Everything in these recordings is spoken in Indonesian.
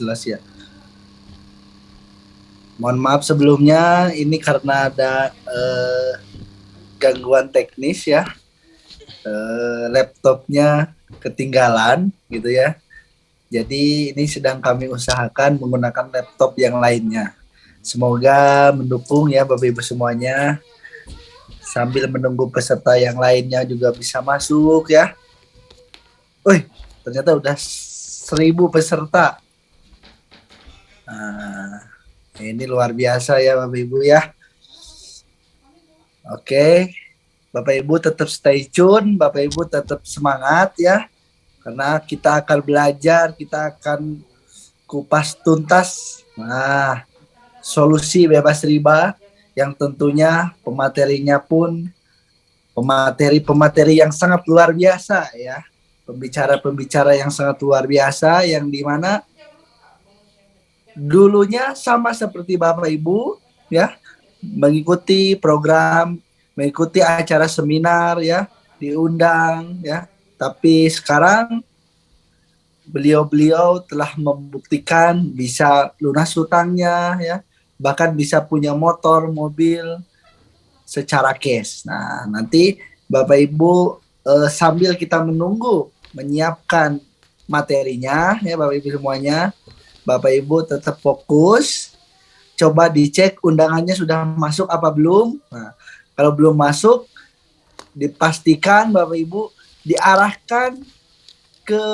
jelas ya. Mohon maaf sebelumnya, ini karena ada gangguan teknis ya. Laptopnya ketinggalan gitu ya. Jadi ini sedang kami usahakan menggunakan laptop yang lainnya. Semoga mendukung ya Bapak Ibu semuanya. Sambil menunggu peserta yang lainnya juga bisa masuk ya. Wih, ternyata udah 1.000 peserta. Nah, ini luar biasa ya Bapak Ibu ya. Oke, Bapak Ibu tetap stay tune, Bapak Ibu tetap semangat ya. Karena kita akan belajar, kita akan kupas tuntas. Nah, solusi bebas riba yang tentunya pematerinya pun pemateri-pemateri yang sangat luar biasa ya. Pembicara-pembicara yang sangat luar biasa yang dimana dulunya sama seperti Bapak Ibu ya, mengikuti program, mengikuti acara seminar ya, diundang ya. Tapi sekarang beliau-beliau telah membuktikan bisa lunas hutangnya ya, bahkan bisa punya motor, mobil secara cash. Nah, nanti Bapak Ibu sambil kita menunggu menyiapkan materinya ya Bapak Ibu semuanya, Bapak Ibu tetap fokus, coba dicek undangannya sudah masuk apa belum. Nah, kalau belum masuk, dipastikan Bapak Ibu diarahkan ke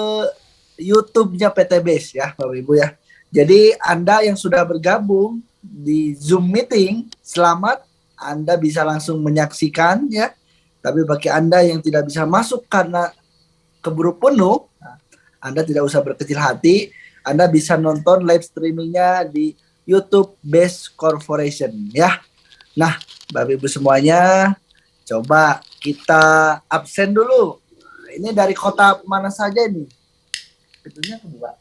YouTube-nya PT Base ya Bapak Ibu ya. Jadi Anda yang sudah bergabung di Zoom meeting, selamat, Anda bisa langsung menyaksikan ya. Tapi bagi Anda yang tidak bisa masuk karena keburu penuh, Anda tidak usah berkecil hati, Anda bisa nonton live streamingnya di YouTube Base Corporation ya. Nah, Bapak Ibu semuanya, coba kita absen dulu. Ini dari kota mana saja nih? Itunya kedua.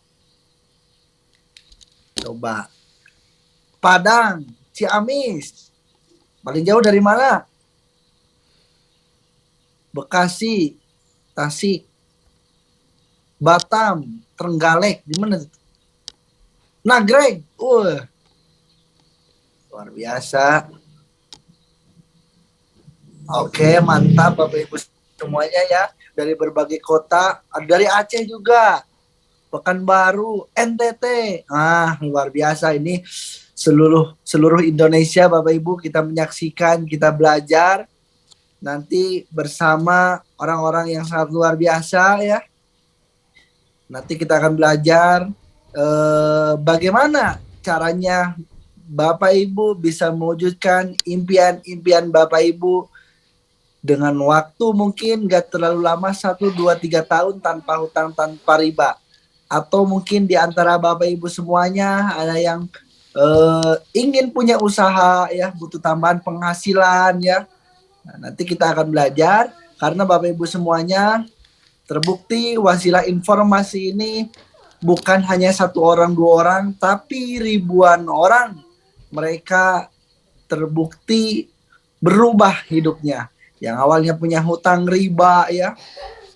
Coba. Padang, Ciamis. Paling jauh dari mana? Bekasi, Tasik, Batam, Trenggalek, di mana? Nagreg. Luar biasa. Oke, mantap Bapak Ibu semuanya ya. Dari berbagai kota, dari Aceh juga, Pekanbaru, NTT. Luar biasa ini seluruh Indonesia Bapak Ibu kita menyaksikan, kita belajar nanti bersama orang-orang yang sangat luar biasa ya. Nanti kita akan belajar bagaimana caranya Bapak Ibu bisa mewujudkan impian-impian Bapak Ibu dengan waktu mungkin gak terlalu lama, 1, 2, 3 tahun tanpa hutang, tanpa riba. Atau mungkin di antara Bapak Ibu semuanya ada yang ingin punya usaha ya, butuh tambahan penghasilan ya. Nah, nanti kita akan belajar karena Bapak Ibu semuanya terbukti wasilah informasi ini bukan hanya 1 orang 2 orang tapi ribuan orang, mereka terbukti berubah hidupnya. Yang awalnya punya hutang riba ya,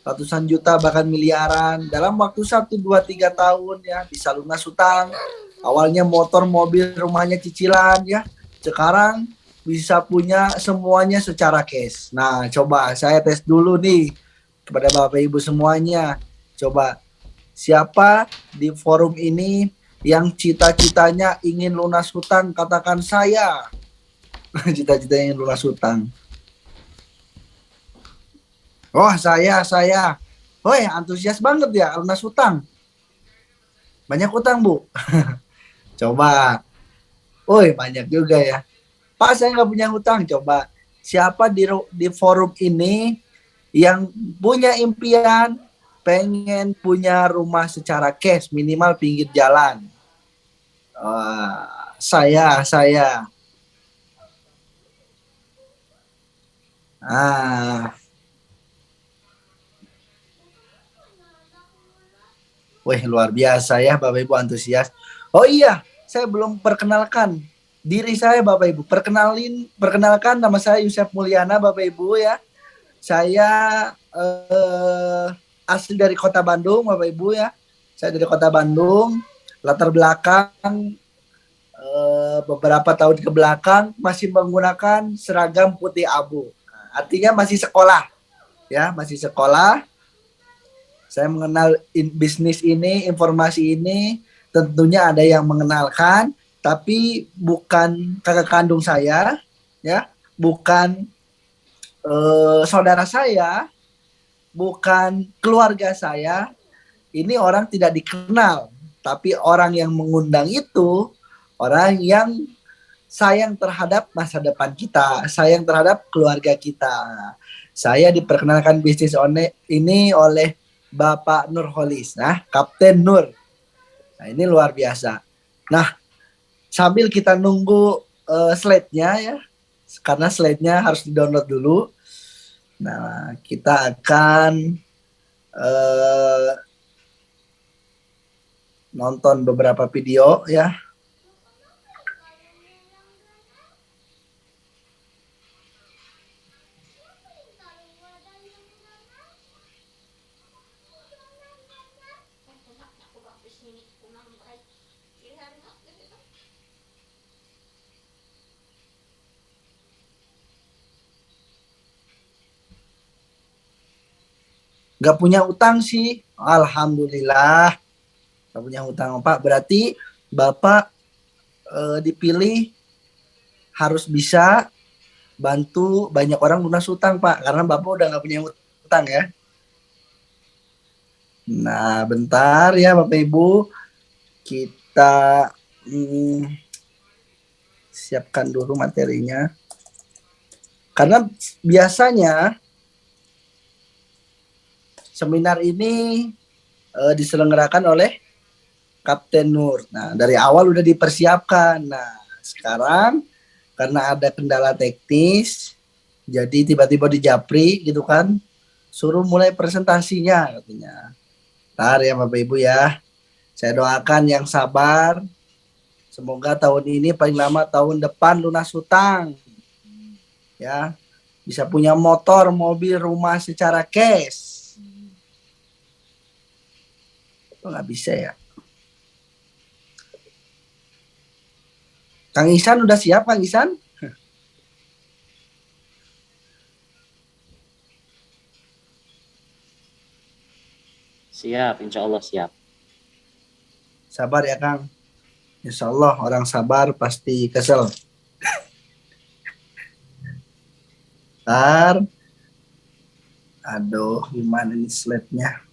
ratusan juta bahkan miliaran, dalam waktu 1, 2, 3 tahun ya bisa lunas hutang. Awalnya motor, mobil, rumahnya cicilan ya, sekarang bisa punya semuanya secara cash. Nah, coba saya tes dulu nih kepada Bapak Ibu semuanya. Coba siapa di forum ini yang cita-citanya ingin lunas hutang, katakan saya. Cita-cita ingin lunas hutang. Oh, saya. Woi, antusias banget ya lunas hutang. Banyak hutang, Bu. Coba. Woi, banyak juga ya. Pak, saya nggak punya hutang. Coba. Siapa di forum ini yang punya impian pengen punya rumah secara cash, minimal pinggir jalan? Saya. Wih, luar biasa ya Bapak Ibu antusias. Oh iya, saya belum perkenalkan diri saya Bapak Ibu. Perkenalkan nama saya Yusef Mulyana Bapak Ibu ya. Saya asli dari Kota Bandung Bapak Ibu ya. Saya dari Kota Bandung. latar belakang beberapa tahun ke belakang masih menggunakan seragam putih abu. Artinya masih sekolah, ya, masih sekolah. Saya mengenal bisnis ini, informasi ini, tentunya ada yang mengenalkan, tapi bukan kakak kandung saya, ya, bukan saudara saya, bukan keluarga saya. Ini orang tidak dikenal, tapi orang yang mengundang itu orang yang sayang terhadap masa depan kita, sayang terhadap keluarga kita. Saya diperkenalkan bisnis ini oleh Bapak Nurholis, nah, Kapten Nur. Nah, ini luar biasa. Nah, sambil kita nunggu slide-nya ya, karena slide-nya harus di-download dulu. Nah, kita akan nonton beberapa video ya. Gak punya utang sih, alhamdulillah. Gak punya utang, Pak. Berarti Bapak dipilih harus bisa bantu banyak orang lunas utang, Pak. Karena Bapak udah gak punya utang ya. Nah, bentar ya Bapak Ibu. Kita siapkan dulu materinya. Karena biasanya seminar ini diselenggarakan oleh Kapten Nur. Nah, dari awal udah dipersiapkan. Nah, sekarang karena ada kendala teknis, jadi tiba-tiba di japri gitu kan, suruh mulai presentasinya katanya. Ntar ya Bapak Ibu ya, saya doakan yang sabar. Semoga tahun ini paling lama tahun depan lunas hutang. Ya, bisa punya motor, mobil, rumah secara cash. Kok nggak bisa ya? Kang Ihsan udah siap, Kang Ihsan? Siap, insya Allah siap. Sabar ya Kang. Insya Allah orang sabar pasti kesel. Ntar, aduh gimana ini slide-nya.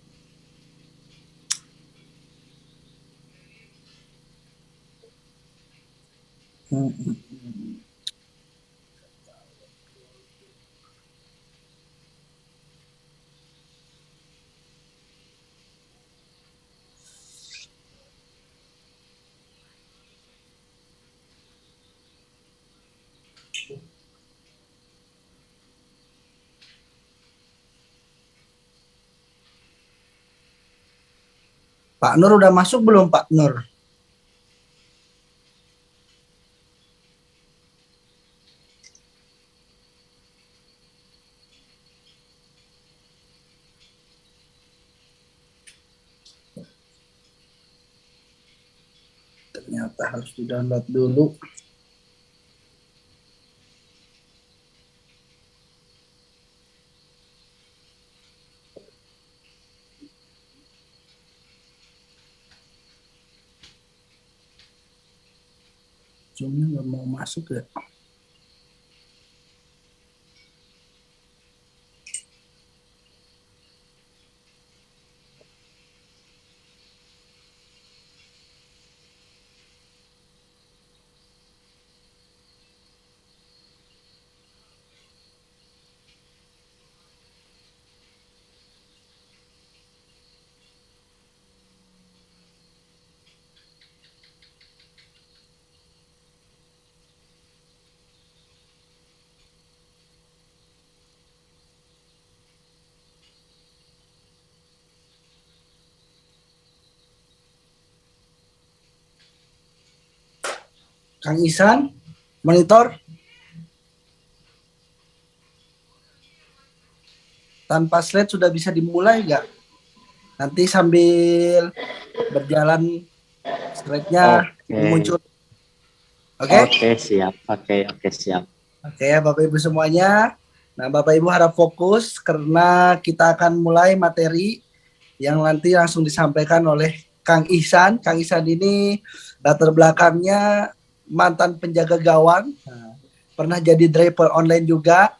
Pak Nur udah masuk belum Pak Nur? Ternyata harus di-download dulu. Zoom-nya nggak mau masuk ya. Kang Ihsan, monitor. Tanpa slide sudah bisa dimulai nggak? Nanti sambil berjalan Slide-nya Oke. muncul. Oke? Oke, siap. Oke, siap. Oke ya Bapak Ibu semuanya. Nah Bapak Ibu harap fokus karena kita akan mulai materi yang nanti langsung disampaikan oleh Kang Ihsan. Kang Ihsan ini latar belakangnya mantan penjaga gawang, pernah jadi driver online juga,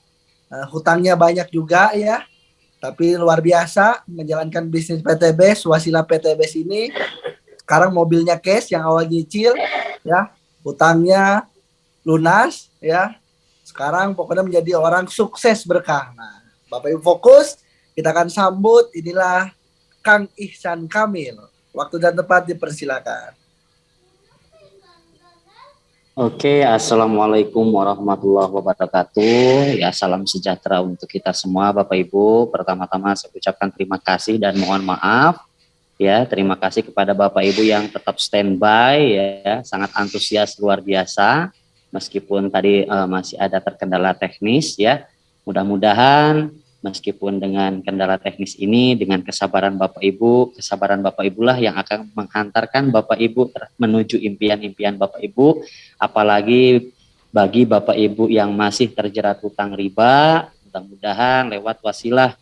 hutangnya banyak juga ya, tapi luar biasa menjalankan bisnis PTBS, Wasila PTBS ini. Sekarang mobilnya cash yang awal nyicil, ya, hutangnya lunas, ya. Sekarang pokoknya menjadi orang sukses berkah. Nah, Bapak Ibu fokus, kita akan sambut inilah Kang Ihsan Kamil. Waktu dan tempat dipersilakan. Oke, Assalamualaikum warahmatullahi wabarakatuh. Ya, salam sejahtera untuk kita semua, Bapak Ibu. Pertama-tama saya ucapkan terima kasih dan mohon maaf. Ya, terima kasih kepada Bapak Ibu yang tetap standby, ya, sangat antusias luar biasa. Meskipun tadi masih ada terkendala teknis, ya. Mudah-mudahan meskipun dengan kendala teknis ini, dengan kesabaran Bapak Ibu lah yang akan menghantarkan Bapak Ibu menuju impian-impian Bapak Ibu, apalagi bagi Bapak Ibu yang masih terjerat hutang riba, mudah-mudahan lewat wasilah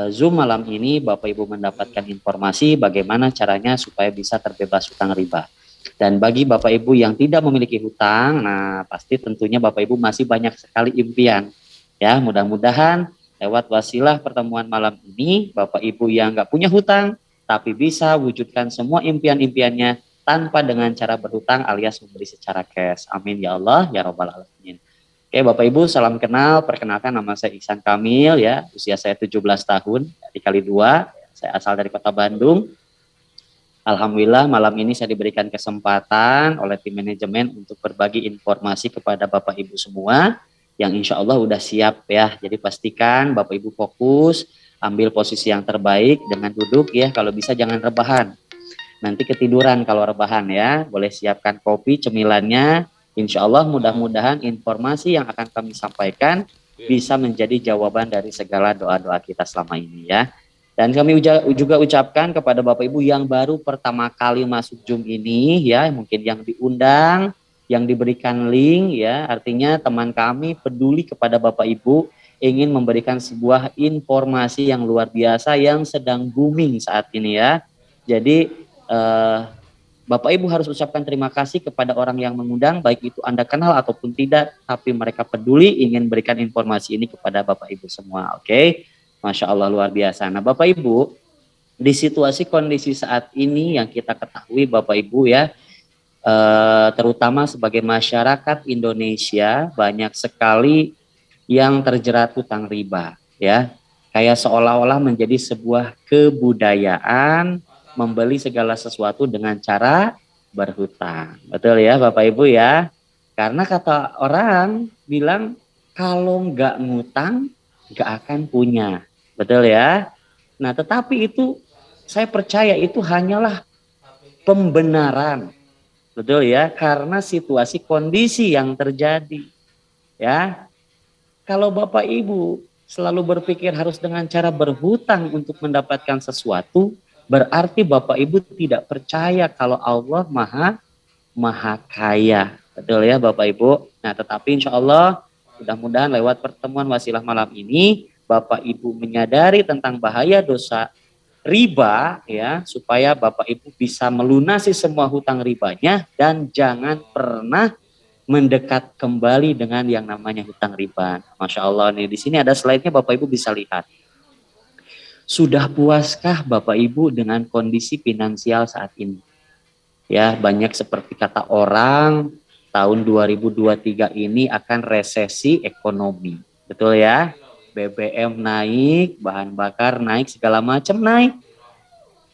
Zoom malam ini Bapak Ibu mendapatkan informasi bagaimana caranya supaya bisa terbebas hutang riba. Dan bagi Bapak Ibu yang tidak memiliki hutang, nah pasti tentunya Bapak Ibu masih banyak sekali impian. Ya, mudah-mudahan lewat wasilah pertemuan malam ini, Bapak Ibu yang nggak punya hutang, tapi bisa wujudkan semua impian-impiannya tanpa dengan cara berhutang alias memberi secara cash. Amin ya Allah, ya Rabbal Alamin. Oke Bapak Ibu, salam kenal. Perkenalkan nama saya Ihsan Kamil, ya, usia saya 17 tahun, dikali 2. Saya asal dari Kota Bandung. Alhamdulillah malam ini saya diberikan kesempatan oleh tim manajemen untuk berbagi informasi kepada Bapak Ibu semua yang insya Allah udah siap ya. Jadi pastikan Bapak Ibu fokus, ambil posisi yang terbaik dengan duduk ya. Kalau bisa jangan rebahan. Nanti ketiduran kalau rebahan ya. Boleh siapkan kopi, cemilannya. Insya Allah mudah-mudahan informasi yang akan kami sampaikan bisa menjadi jawaban dari segala doa-doa kita selama ini ya. Dan kami juga ucapkan kepada Bapak Ibu yang baru pertama kali masuk Zoom ini ya, mungkin yang diundang, yang diberikan link ya, artinya teman kami peduli kepada Bapak Ibu, ingin memberikan sebuah informasi yang luar biasa yang sedang booming saat ini ya. Jadi Bapak Ibu harus ucapkan terima kasih kepada orang yang mengundang, baik itu Anda kenal ataupun tidak, tapi mereka peduli ingin berikan informasi ini kepada Bapak Ibu semua. Oke, Masya Allah luar biasa. Nah Bapak Ibu, di situasi kondisi saat ini yang kita ketahui Bapak Ibu ya, terutama sebagai masyarakat Indonesia banyak sekali yang terjerat hutang riba ya, kayak seolah-olah menjadi sebuah kebudayaan membeli segala sesuatu dengan cara berhutang. Betul ya Bapak Ibu ya. Karena kata orang bilang kalau nggak ngutang nggak akan punya. Betul ya. Nah tetapi itu saya percaya itu hanyalah pembenaran. Betul ya. Karena situasi kondisi yang terjadi. Ya. Kalau Bapak Ibu selalu berpikir harus dengan cara berhutang untuk mendapatkan sesuatu, berarti Bapak Ibu tidak percaya kalau Allah maha kaya. Betul ya Bapak Ibu. Nah tetapi insya Allah mudah-mudahan lewat pertemuan wasilah malam ini Bapak Ibu menyadari tentang bahaya dosa riba ya, supaya Bapak Ibu bisa melunasi semua hutang ribanya dan jangan pernah mendekat kembali dengan yang namanya hutang riba. Masya Allah nih, di sini ada slide-nya Bapak Ibu bisa lihat. Sudah puaskah Bapak Ibu dengan kondisi finansial saat ini? Ya, banyak seperti kata orang, tahun 2023 ini akan resesi ekonomi. Betul ya? BBM naik, bahan bakar naik, segala macam naik.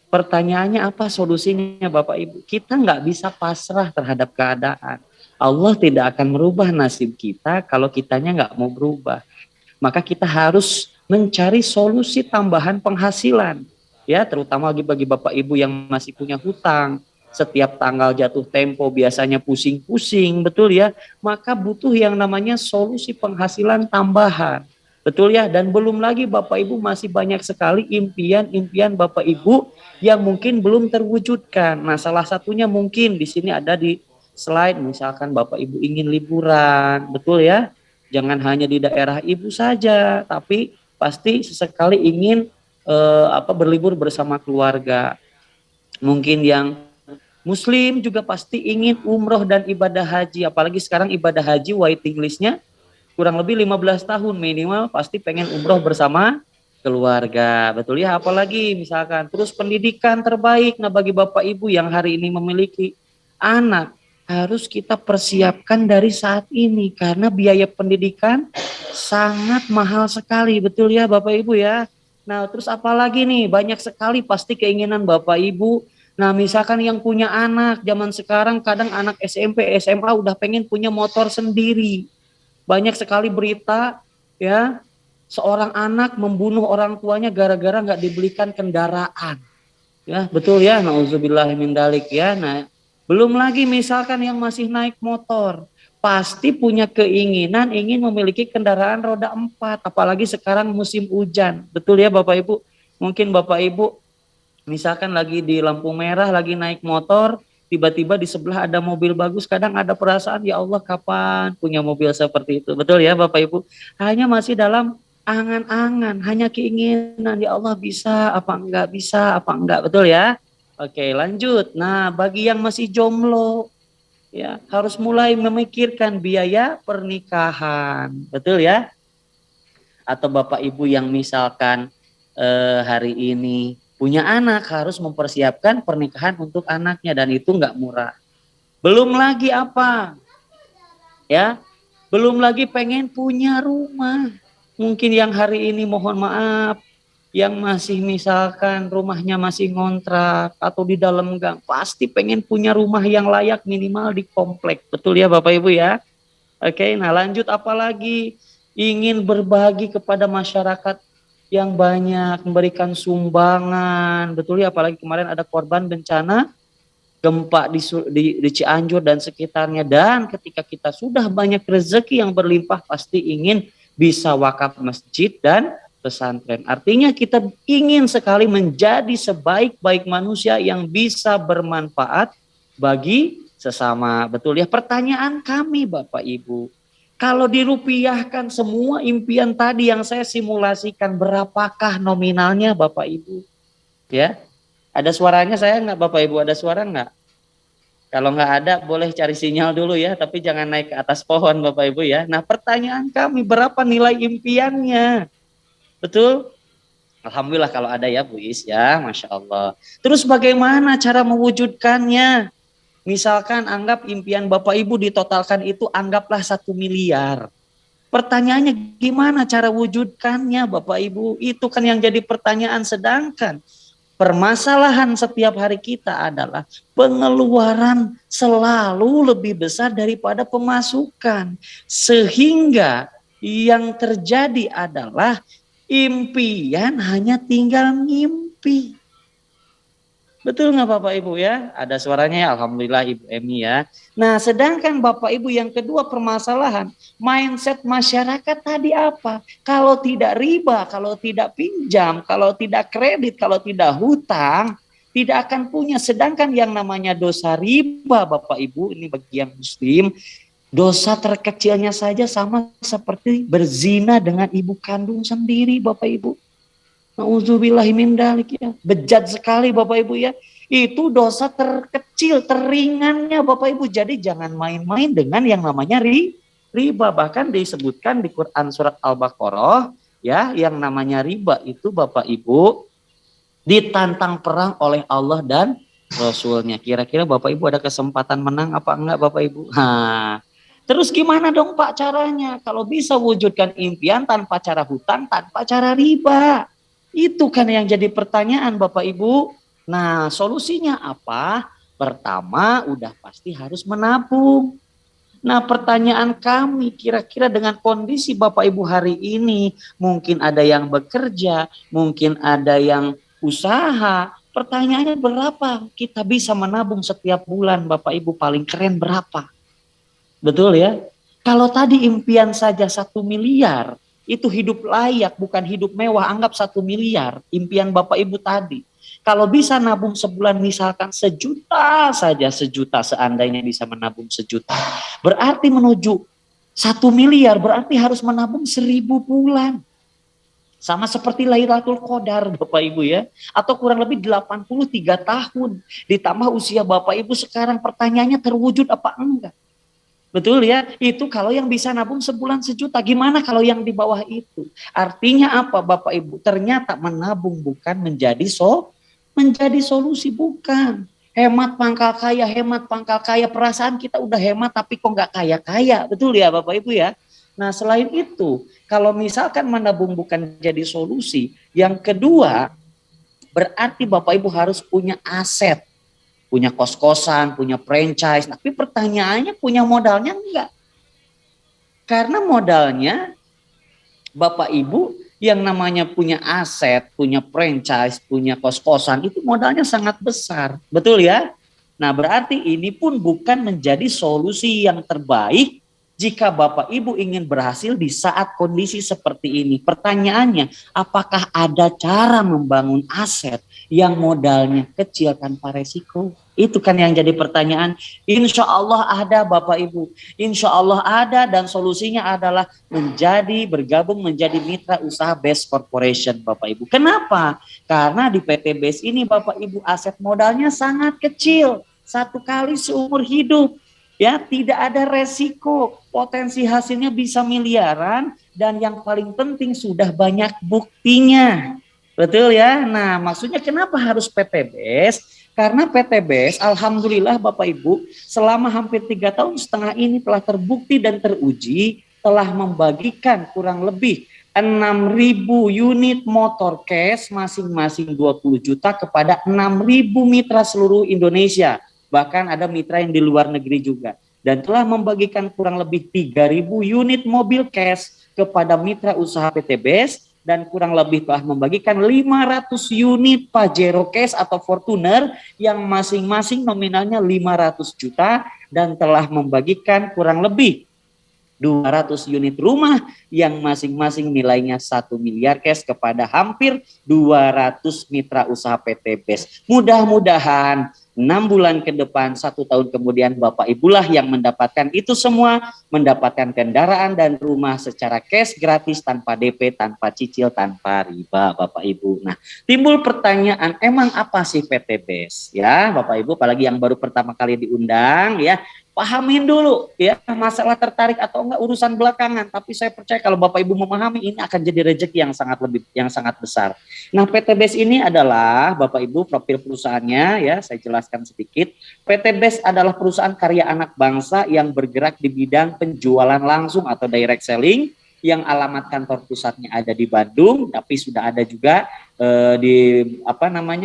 Pertanyaannya apa solusinya Bapak Ibu? Kita nggak bisa pasrah terhadap keadaan. Allah tidak akan merubah nasib kita kalau kitanya nggak mau berubah. Maka kita harus mencari solusi tambahan penghasilan. Ya, terutama bagi Bapak Ibu yang masih punya hutang. Setiap tanggal jatuh tempo biasanya pusing-pusing, betul ya? Maka butuh yang namanya solusi penghasilan tambahan. Betul ya, dan belum lagi Bapak Ibu masih banyak sekali impian-impian Bapak Ibu yang mungkin belum terwujudkan. Nah, salah satunya mungkin di sini ada di slide, misalkan Bapak Ibu ingin liburan, betul ya? Jangan hanya di daerah Ibu saja, tapi pasti sesekali ingin berlibur bersama keluarga. Mungkin yang Muslim juga pasti ingin umroh dan ibadah haji, apalagi sekarang ibadah haji waiting listnya kurang lebih 15 tahun minimal, pasti pengen umroh bersama keluarga, betul ya? Apalagi misalkan terus pendidikan terbaik. Nah, bagi Bapak Ibu yang hari ini memiliki anak, harus kita persiapkan dari saat ini karena biaya pendidikan sangat mahal sekali, betul ya Bapak Ibu ya? Nah, terus apalagi nih, banyak sekali pasti keinginan Bapak Ibu. Nah, misalkan yang punya anak zaman sekarang, kadang anak SMP, SMA udah pengen punya motor sendiri. Banyak sekali berita ya, seorang anak membunuh orang tuanya gara-gara nggak dibelikan kendaraan. Ya, betul ya, nauzubillah min dalik ya. Nah, belum lagi misalkan yang masih naik motor, pasti punya keinginan ingin memiliki kendaraan roda 4, apalagi sekarang musim hujan. Betul ya Bapak Ibu? Mungkin Bapak Ibu misalkan lagi di lampu merah, lagi naik motor, tiba-tiba di sebelah ada mobil bagus, kadang ada perasaan, ya Allah kapan punya mobil seperti itu. Betul ya Bapak Ibu? Hanya masih dalam angan-angan, hanya keinginan, ya Allah bisa apa enggak, betul ya? Oke, lanjut. Nah, bagi yang masih jomblo, ya harus mulai memikirkan biaya pernikahan, betul ya? Atau Bapak Ibu yang misalkan hari ini punya anak, harus mempersiapkan pernikahan untuk anaknya, dan itu nggak murah. Belum lagi apa ya, belum lagi pengen punya rumah. Mungkin yang hari ini mohon maaf, yang masih misalkan rumahnya masih ngontrak atau di dalam gang, pasti pengen punya rumah yang layak minimal di komplek, betul ya Bapak Ibu ya? Oke, nah lanjut, apalagi ingin berbagi kepada masyarakat yang banyak, memberikan sumbangan, betul ya? Apalagi kemarin ada korban bencana gempa di Cianjur dan sekitarnya. Dan ketika kita sudah banyak rezeki yang berlimpah, pasti ingin bisa wakaf masjid dan pesantren. Artinya kita ingin sekali menjadi sebaik-baik manusia yang bisa bermanfaat bagi sesama. Betul ya? Pertanyaan kami Bapak Ibu, kalau dirupiahkan semua impian tadi yang saya simulasikan, berapakah nominalnya Bapak Ibu? Ya, ada suaranya saya nggak Bapak Ibu? Ada suara nggak? Kalau nggak ada boleh cari sinyal dulu ya, tapi jangan naik ke atas pohon Bapak Ibu ya. Nah, pertanyaan kami, berapa nilai impiannya? Betul? Alhamdulillah kalau ada ya Bu Is ya, Masya Allah. Terus bagaimana cara mewujudkannya? Misalkan anggap impian Bapak Ibu ditotalkan itu anggaplah 1 miliar. Pertanyaannya gimana cara wujudkannya Bapak Ibu? Itu kan yang jadi pertanyaan, sedangkan permasalahan setiap hari kita adalah pengeluaran selalu lebih besar daripada pemasukan. Sehingga yang terjadi adalah impian hanya tinggal mimpi. Betul nggak Bapak Ibu ya? Ada suaranya ya, Alhamdulillah Ibu Emi ya. Nah, sedangkan Bapak Ibu yang kedua permasalahan, mindset masyarakat tadi apa? Kalau tidak riba, kalau tidak pinjam, kalau tidak kredit, kalau tidak hutang, tidak akan punya. Sedangkan yang namanya dosa riba Bapak Ibu, ini bagi yang muslim, dosa terkecilnya saja sama seperti berzina dengan ibu kandung sendiri Bapak Ibu. Nauzubillahimindzalik ya. Bejat sekali Bapak Ibu ya. Itu dosa terkecil, teringannya Bapak Ibu. Jadi jangan main-main dengan yang namanya riba. Bahkan disebutkan di Quran surat Al-Baqarah ya, yang namanya riba itu Bapak Ibu ditantang perang oleh Allah dan Rasulnya. Kira-kira Bapak Ibu ada kesempatan menang apa enggak Bapak Ibu? Nah, terus gimana dong Pak caranya? Kalau bisa wujudkan impian tanpa cara hutang, tanpa cara riba. Itu kan yang jadi pertanyaan Bapak Ibu. Nah, solusinya apa? Pertama, udah pasti harus menabung. Nah, pertanyaan kami, kira-kira dengan kondisi Bapak Ibu hari ini, mungkin ada yang bekerja, mungkin ada yang usaha. Pertanyaannya, berapa kita bisa menabung setiap bulan Bapak Ibu? Paling keren berapa? Betul ya? Kalau tadi impian saja 1 miliar, Itu hidup layak, bukan hidup mewah. Anggap 1 miliar, impian Bapak Ibu tadi. Kalau bisa nabung sebulan misalkan 1 juta saja, 1 juta seandainya bisa menabung 1 juta. Berarti menuju 1 miliar, berarti harus menabung 1.000 bulan. Sama seperti Lailatul Qadar Bapak Ibu ya. Atau kurang lebih 83 tahun. Ditambah usia Bapak Ibu sekarang, pertanyaannya terwujud apa enggak? Betul ya, itu kalau yang bisa nabung sebulan 1 juta. Gimana kalau yang di bawah itu? Artinya apa Bapak Ibu? Ternyata menabung bukan menjadi solusi, bukan. Hemat pangkal kaya. Perasaan kita udah hemat tapi kok nggak kaya-kaya. Betul ya Bapak Ibu ya? Nah selain itu, kalau misalkan menabung bukan jadi solusi, yang kedua berarti Bapak Ibu harus punya aset. Punya kos-kosan, punya franchise. Tapi pertanyaannya punya modalnya enggak? Karena modalnya Bapak Ibu yang namanya punya aset, punya franchise, punya kos-kosan itu modalnya sangat besar. Betul ya? Nah berarti ini pun bukan menjadi solusi yang terbaik jika Bapak Ibu ingin berhasil di saat kondisi seperti ini. Pertanyaannya, apakah ada cara membangun aset yang modalnya kecil tanpa resiko? Itu kan yang jadi pertanyaan. Insya Allah ada Bapak Ibu. Insya Allah ada, dan solusinya adalah bergabung menjadi mitra usaha Best Corporation Bapak Ibu. Kenapa? Karena di PT Best ini Bapak Ibu aset modalnya sangat kecil. 1 kali seumur hidup. Ya, tidak ada resiko, potensi hasilnya bisa miliaran, dan yang paling penting sudah banyak buktinya. Betul ya? Nah, maksudnya kenapa harus PT BES? Karena PT BES, alhamdulillah Bapak Ibu, selama hampir 3 tahun setengah ini telah terbukti dan teruji, telah membagikan kurang lebih 6.000 unit motor cash masing-masing 20 juta kepada 6.000 mitra seluruh Indonesia. Bahkan ada mitra yang di luar negeri juga, dan telah membagikan kurang lebih 3.000 unit mobil cash kepada mitra usaha PT BES, dan kurang lebih telah membagikan 500 unit Pajero cash atau Fortuner yang masing-masing nominalnya 500 juta, dan telah membagikan kurang lebih 200 unit rumah yang masing-masing nilainya 1 miliar cash kepada hampir 200 mitra usaha PT BES. Mudah-mudahan 6 bulan ke depan, 1 tahun kemudian Bapak Ibulah yang mendapatkan itu semua, mendapatkan kendaraan dan rumah secara cash gratis, tanpa DP, tanpa cicil, tanpa riba Bapak Ibu. Nah, timbul pertanyaan, emang apa sih PT BES? Ya, Bapak Ibu, apalagi yang baru pertama kali diundang ya, pahamin dulu ya, masalah tertarik atau enggak urusan belakangan, tapi saya percaya kalau Bapak Ibu memahami, ini akan jadi rezeki yang sangat besar. Nah, PT BES ini adalah Bapak Ibu profil perusahaannya ya, saya jelaskan sedikit. PT BES adalah perusahaan karya anak bangsa yang bergerak di bidang penjualan langsung atau direct selling, yang alamat kantor pusatnya ada di Bandung, tapi sudah ada juga di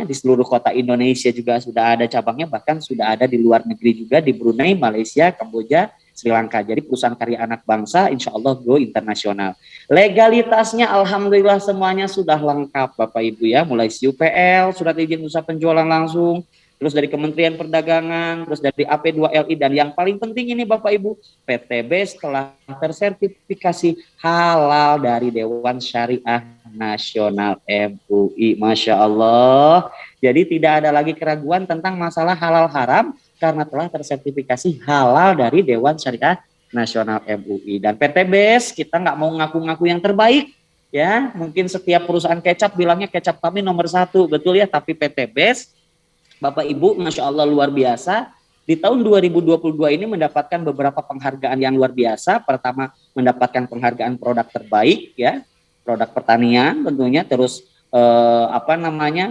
seluruh kota Indonesia juga sudah ada cabangnya, bahkan sudah ada di luar negeri juga, di Brunei, Malaysia, Kamboja, Sri Lanka. Jadi perusahaan karya anak bangsa, insya Allah go internasional. Legalitasnya alhamdulillah semuanya sudah lengkap Bapak Ibu ya, mulai SUPL, surat izin usaha penjualan langsung, terus dari Kementerian Perdagangan, terus dari AP2LI, dan yang paling penting ini Bapak Ibu, PT BES telah tersertifikasi halal dari Dewan Syariah Nasional MUI. Masya Allah. Jadi tidak ada lagi keraguan tentang masalah halal haram, karena telah tersertifikasi halal dari Dewan Syariah Nasional MUI. Dan PT BES kita nggak mau ngaku-ngaku yang terbaik, ya. Mungkin setiap perusahaan kecap bilangnya kecap kami nomor 1, betul ya. Tapi PT BES, Bapak Ibu, Masya Allah luar biasa. Di tahun 2022 ini mendapatkan beberapa penghargaan yang luar biasa. Pertama, mendapatkan penghargaan produk terbaik, ya, produk pertanian tentunya. Terus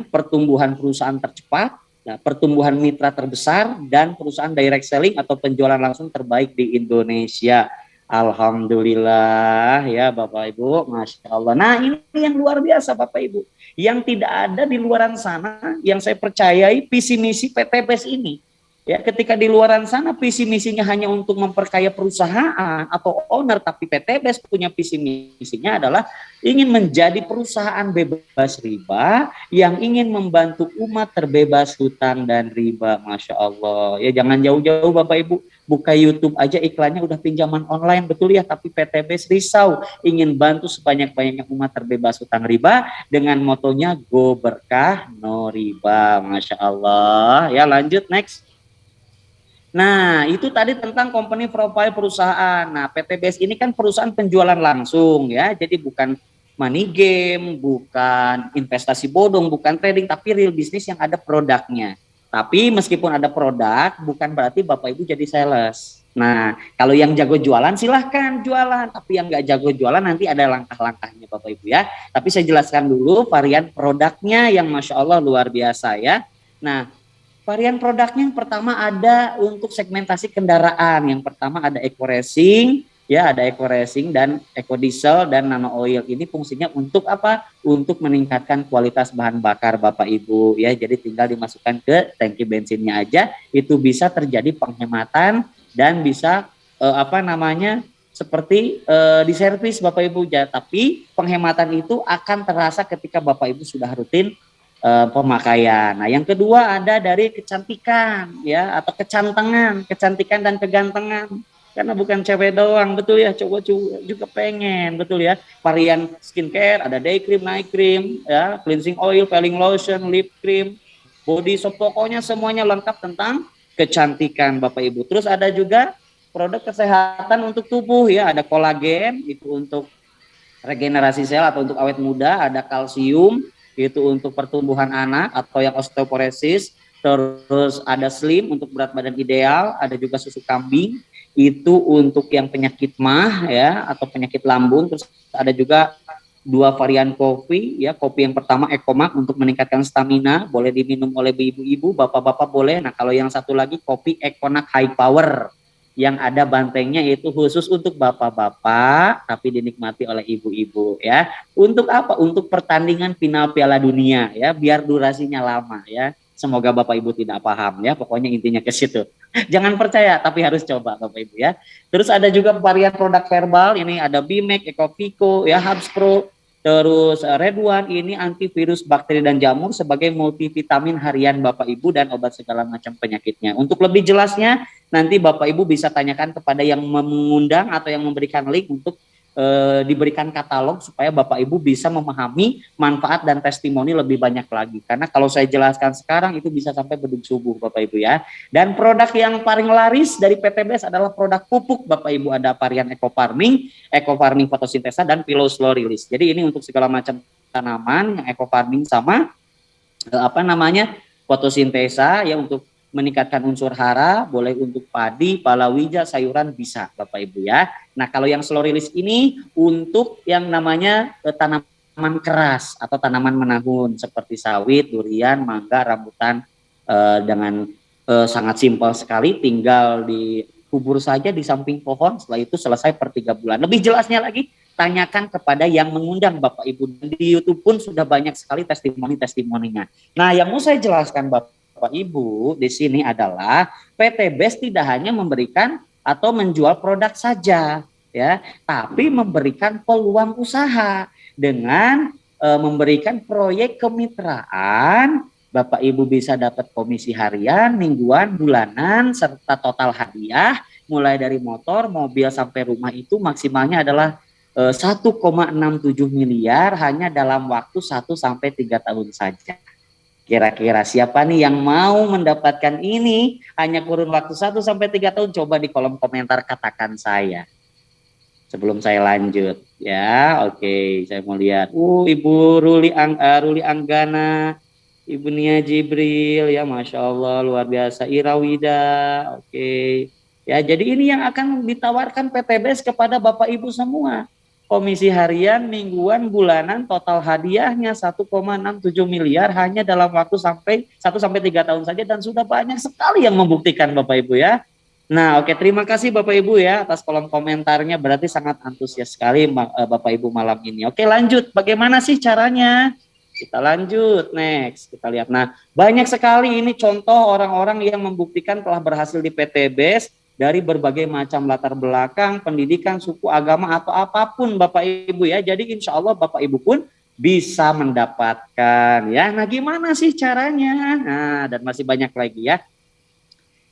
pertumbuhan perusahaan tercepat, ya, pertumbuhan mitra terbesar, dan perusahaan direct selling atau penjualan langsung terbaik di Indonesia. Alhamdulillah ya Bapak Ibu, Masya Allah. Nah ini yang luar biasa Bapak Ibu, yang tidak ada di luaran sana, yang saya percayai visi misi PT BES ini. Ya, ketika di luaran sana visi misinya hanya untuk memperkaya perusahaan atau owner, tapi PTBS punya visi misinya adalah ingin menjadi perusahaan bebas riba yang ingin membantu umat terbebas hutang dan riba. Masya Allah. Ya, jangan jauh-jauh Bapak Ibu, buka YouTube aja iklannya udah pinjaman online, betul ya, tapi PTBS risau ingin bantu sebanyak-banyaknya umat terbebas hutang riba dengan motonya Go Berkah No Riba. Masya Allah. Ya, lanjut next. Nah, itu tadi tentang company profile perusahaan. Nah, PTBS ini kan perusahaan penjualan langsung ya. Jadi bukan money game, bukan investasi bodong, bukan trading, tapi real bisnis yang ada produknya. Tapi meskipun ada produk, bukan berarti Bapak Ibu jadi sales. Nah, kalau yang jago jualan silahkan jualan, tapi yang nggak jago jualan nanti ada langkah-langkahnya Bapak Ibu ya. Tapi saya jelaskan dulu varian produknya yang Masya Allah luar biasa ya. Nah, varian produknya yang pertama ada untuk segmentasi kendaraan. Yang pertama ada eco racing, ya ada eco racing dan eco diesel dan nano oil. Ini fungsinya untuk apa? Untuk meningkatkan kualitas bahan bakar Bapak Ibu ya. Jadi tinggal dimasukkan ke tangki bensinnya aja, itu bisa terjadi penghematan dan bisa seperti diservis Bapak Ibu ya. Tapi penghematan itu akan terasa ketika Bapak Ibu sudah rutin pemakaian. Nah, yang kedua ada dari kecantikan ya atau kecantengan, kecantikan dan kegantengan. Karena bukan cewek doang, betul ya, cowok juga pengen, betul ya. Varian skincare ada day cream, night cream, ya, cleansing oil, peeling lotion, lip cream, body soap, pokoknya semuanya lengkap tentang kecantikan Bapak Ibu. Terus ada juga produk kesehatan untuk tubuh ya, ada kolagen itu untuk regenerasi sel atau untuk awet muda, ada kalsium itu untuk pertumbuhan anak atau yang osteoporosis, terus ada slim untuk berat badan ideal, ada juga susu kambing itu untuk yang penyakit mah ya atau penyakit lambung, terus ada juga dua varian kopi ya, kopi yang pertama Ecomac untuk meningkatkan stamina, boleh diminum oleh ibu-ibu, bapak-bapak boleh. Nah, kalau yang satu lagi kopi Econac High Power yang ada bantengnya itu khusus untuk bapak-bapak tapi dinikmati oleh ibu-ibu ya. Untuk apa? Untuk pertandingan final Piala Dunia ya, biar durasinya lama ya. Semoga Bapak Ibu tidak paham ya, pokoknya intinya ke situ. Jangan percaya tapi harus coba Bapak Ibu ya. Terus ada juga varian produk verbal, ini ada Bimek, Ecovico ya, Hubs Pro. Terus Red One ini antivirus bakteri dan jamur sebagai multivitamin harian Bapak Ibu dan obat segala macam penyakitnya. Untuk lebih jelasnya nanti Bapak Ibu bisa tanyakan kepada yang mengundang atau yang memberikan link untuk diberikan katalog supaya Bapak Ibu bisa memahami manfaat dan testimoni lebih banyak lagi. Karena kalau saya jelaskan sekarang itu bisa sampai bedug subuh Bapak Ibu ya. Dan produk yang paling laris dari PTBS adalah produk pupuk Bapak Ibu, ada varian eco farming fotosintesa dan pillow slow release. Jadi ini untuk segala macam tanaman yang eco farming sama fotosintesa ya untuk meningkatkan unsur hara, boleh untuk padi, palawija, sayuran bisa Bapak Ibu ya. Nah, kalau yang slow release ini untuk yang namanya tanaman keras atau tanaman menahun seperti sawit, durian, mangga, rambutan dengan sangat simpel sekali, tinggal dikubur saja di samping pohon, setelah itu selesai per 3 bulan. Lebih jelasnya lagi tanyakan kepada yang mengundang Bapak Ibu. Di YouTube pun sudah banyak sekali testimoni-testimoninya. Nah, yang mau saya jelaskan Bapak Ibu di sini adalah PTBS tidak hanya memberikan atau menjual produk saja ya, tapi memberikan peluang usaha dengan memberikan proyek kemitraan. Bapak Ibu bisa dapat komisi harian, mingguan, bulanan serta total hadiah mulai dari motor, mobil sampai rumah itu maksimalnya adalah 1,67 miliar hanya dalam waktu 1-3 tahun saja. Kira-kira siapa nih yang mau mendapatkan ini hanya kurun waktu 1-3 tahun? Coba di kolom komentar katakan saya. Sebelum saya lanjut ya, oke, saya mau lihat. Ibu Ruli Anggana, Ibu Nia Jibril ya, Masya Allah luar biasa. Irawida, oke. Ya, jadi ini yang akan ditawarkan PTBS kepada Bapak Ibu semua. Komisi harian, mingguan, bulanan, total hadiahnya 1,67 miliar hanya dalam waktu 1-3 tahun saja dan sudah banyak sekali yang membuktikan Bapak Ibu ya. Nah, oke, terima kasih Bapak Ibu ya atas kolom komentarnya, berarti sangat antusias sekali Bapak Ibu malam ini. Oke, lanjut. Bagaimana sih caranya? Kita lanjut, next. Kita lihat. Nah, banyak sekali ini contoh orang-orang yang membuktikan telah berhasil di PTBS dari berbagai macam latar belakang, pendidikan, suku, agama, atau apapun Bapak Ibu ya. Jadi insya Allah Bapak Ibu pun bisa mendapatkan ya. Nah, gimana sih caranya? Nah, dan masih banyak lagi ya.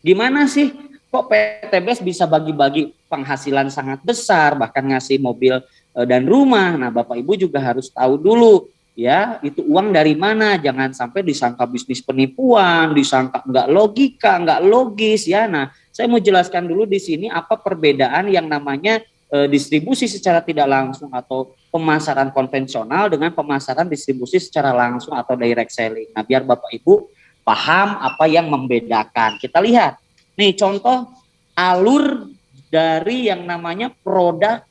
Gimana sih kok PTBS bisa bagi-bagi penghasilan sangat besar, bahkan ngasih mobil dan rumah. Nah, Bapak Ibu juga harus tahu dulu ya, itu uang dari mana. Jangan sampai disangka bisnis penipuan, disangka nggak logika, nggak logis ya. Nah, saya mau jelaskan dulu di sini apa perbedaan yang namanya distribusi secara tidak langsung atau pemasaran konvensional dengan pemasaran distribusi secara langsung atau direct selling. Nah, biar Bapak Ibu paham apa yang membedakan. Kita lihat nih contoh alur dari yang namanya produk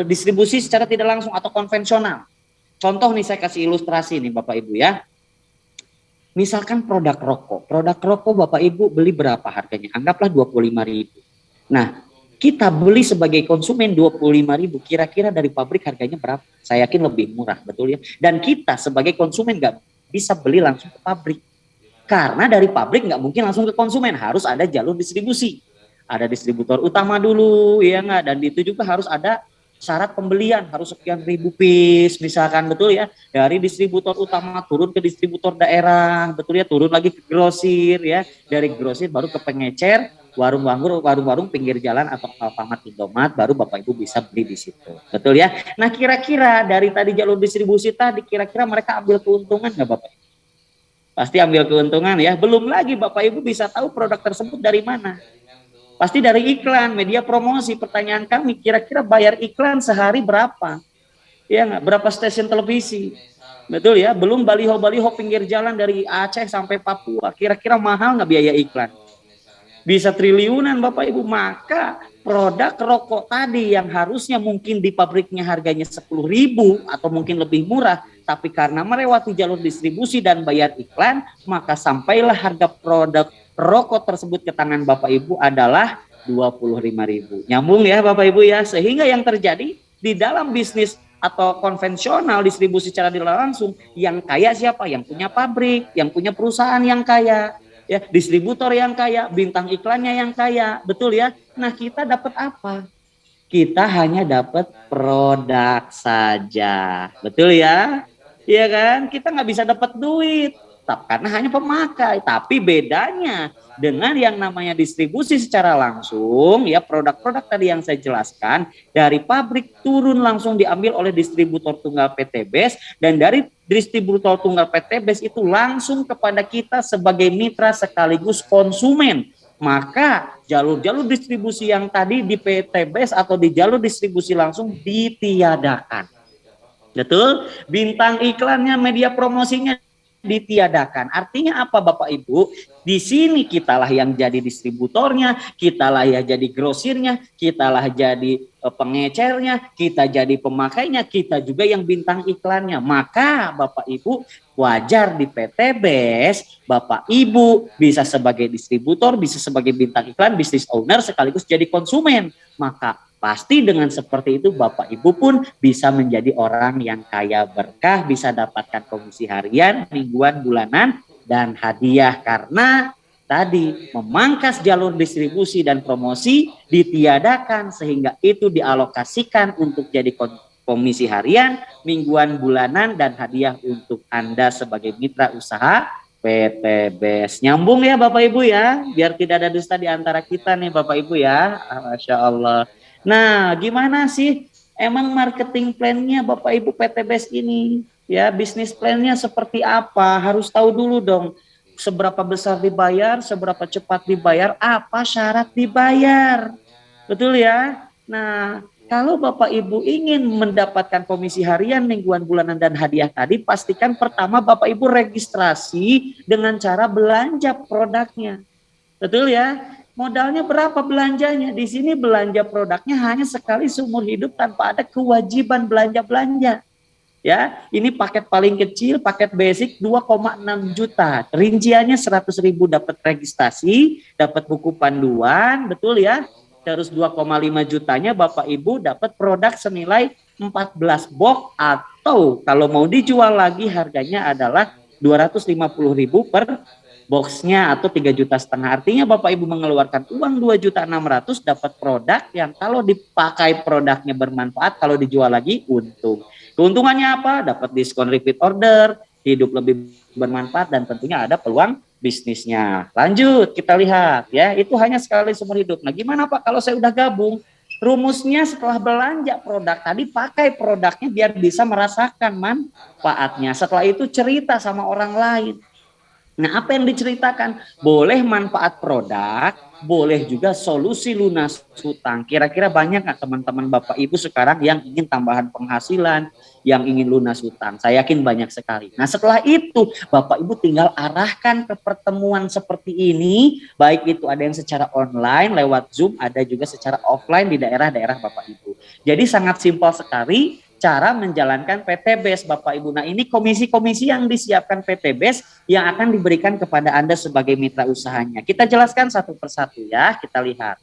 distribusi secara tidak langsung atau konvensional. Contoh nih saya kasih ilustrasi nih Bapak Ibu ya. Misalkan produk rokok Bapak Ibu beli berapa harganya? Anggaplah 25.000. Nah, kita beli sebagai konsumen 25.000, kira-kira dari pabrik harganya berapa? Saya yakin lebih murah, betul ya? Dan kita sebagai konsumen nggak bisa beli langsung ke pabrik. Karena dari pabrik nggak mungkin langsung ke konsumen, harus ada jalur distribusi. Ada distributor utama dulu, ya nggak? Dan itu juga harus ada syarat pembelian, harus sekian ribu piece, misalkan betul ya. Dari distributor utama turun ke distributor daerah, betul ya, turun lagi ke grosir ya. Dari grosir baru ke pengecer, warung-warung pinggir jalan atau Alfamart, Indomaret, baru Bapak Ibu bisa beli di situ. Betul ya? Nah, kira-kira dari tadi jalur distribusi tadi, kira-kira mereka ambil keuntungan nggak Bapak Ibu? Pasti ambil keuntungan ya. Belum lagi Bapak Ibu bisa tahu produk tersebut dari mana. Pasti dari iklan, media promosi. Pertanyaan kami, kira-kira bayar iklan sehari berapa? Ya nggak? Berapa stasiun televisi? Betul ya. Belum baliho-baliho pinggir jalan dari Aceh sampai Papua. Kira-kira mahal nggak biaya iklan? Bisa triliunan Bapak Ibu. Maka produk rokok tadi yang harusnya mungkin di pabriknya harganya 10.000 atau mungkin lebih murah, tapi karena melewati jalur distribusi dan bayar iklan, maka sampailah harga produk rokok tersebut ke tangan Bapak Ibu adalah 25.000. Nyambung ya Bapak Ibu ya. Sehingga yang terjadi di dalam bisnis atau konvensional distribusi secara tidak langsung, yang kaya siapa? Yang punya pabrik, yang punya perusahaan yang kaya. Ya, distributor yang kaya, bintang iklannya yang kaya, betul ya. Nah, kita dapat apa? Kita hanya dapat produk saja, betul ya? Iya kan? Kita nggak bisa dapat duit, karena hanya pemakai. Tapi bedanya dengan yang namanya distribusi secara langsung, ya produk-produk tadi yang saya jelaskan dari pabrik turun langsung diambil oleh distributor tunggal PTBS, dan dari distributor tunggal PTBS itu langsung kepada kita sebagai mitra sekaligus konsumen. Maka jalur-jalur distribusi yang tadi di PTBS atau di jalur distribusi langsung ditiadakan. Betul? Bintang iklannya, media promosinya ditiadakan. Artinya apa Bapak Ibu? Di sini kitalah yang jadi distributornya, kitalah yang jadi grosirnya, kitalah jadi pengecernya, kita jadi pemakainya, kita juga yang bintang iklannya. Maka Bapak Ibu wajar di PTBS, Bapak Ibu bisa sebagai distributor, bisa sebagai bintang iklan, business owner, sekaligus jadi konsumen. Maka pasti dengan seperti itu Bapak Ibu pun bisa menjadi orang yang kaya berkah, bisa dapatkan komisi harian, mingguan, bulanan, dan hadiah. Karena tadi memangkas jalur distribusi dan promosi ditiadakan, sehingga itu dialokasikan untuk jadi komisi harian, mingguan, bulanan, dan hadiah untuk Anda sebagai mitra usaha PTBS. Nyambung ya Bapak Ibu ya, biar tidak ada dusta di antara kita nih Bapak Ibu ya. Masya Allah. Nah, gimana sih emang marketing plan-nya Bapak Ibu PTBS ini? Ya, bisnis plan-nya seperti apa? Harus tahu dulu dong. Seberapa besar dibayar, seberapa cepat dibayar, apa syarat dibayar. Betul ya? Nah, kalau Bapak Ibu ingin mendapatkan komisi harian, mingguan, bulanan, dan hadiah tadi, pastikan pertama Bapak Ibu registrasi dengan cara belanja produknya. Betul ya? Modalnya berapa belanjanya? Di sini belanja produknya hanya sekali seumur hidup tanpa ada kewajiban belanja-belanja. Ya, ini paket paling kecil, paket basic 2,6 juta. Rinciannya 100.000 dapat registrasi, dapat buku panduan, betul ya? Terus 2,5 jutanya Bapak Ibu dapat produk senilai 14 box, atau kalau mau dijual lagi harganya adalah 250.000 per boxnya atau 3,5 juta. Artinya Bapak Ibu mengeluarkan uang 2,6 juta dapat produk yang kalau dipakai produknya bermanfaat, kalau dijual lagi untung. Keuntungannya apa? Dapat diskon repeat order, hidup lebih bermanfaat, dan tentunya ada peluang bisnisnya. Lanjut kita lihat ya, itu hanya sekali seumur hidup. Nah gimana Pak kalau saya udah gabung? Rumusnya setelah belanja produk tadi, pakai produknya biar bisa merasakan manfaatnya. Setelah itu cerita sama orang lain. Nah, apa yang diceritakan? Boleh manfaat produk, boleh juga solusi lunas hutang. Kira-kira banyak nggak teman-teman Bapak Ibu sekarang yang ingin tambahan penghasilan, yang ingin lunas hutang? Saya yakin banyak sekali. Nah, setelah itu Bapak Ibu tinggal arahkan ke pertemuan seperti ini, baik itu ada yang secara online lewat Zoom, ada juga secara offline di daerah-daerah Bapak Ibu. Jadi sangat simpel sekali cara menjalankan PTBS Bapak Ibu. Nah, ini komisi-komisi yang disiapkan PTBS yang akan diberikan kepada Anda sebagai mitra usahanya. Kita jelaskan satu persatu ya, kita lihat.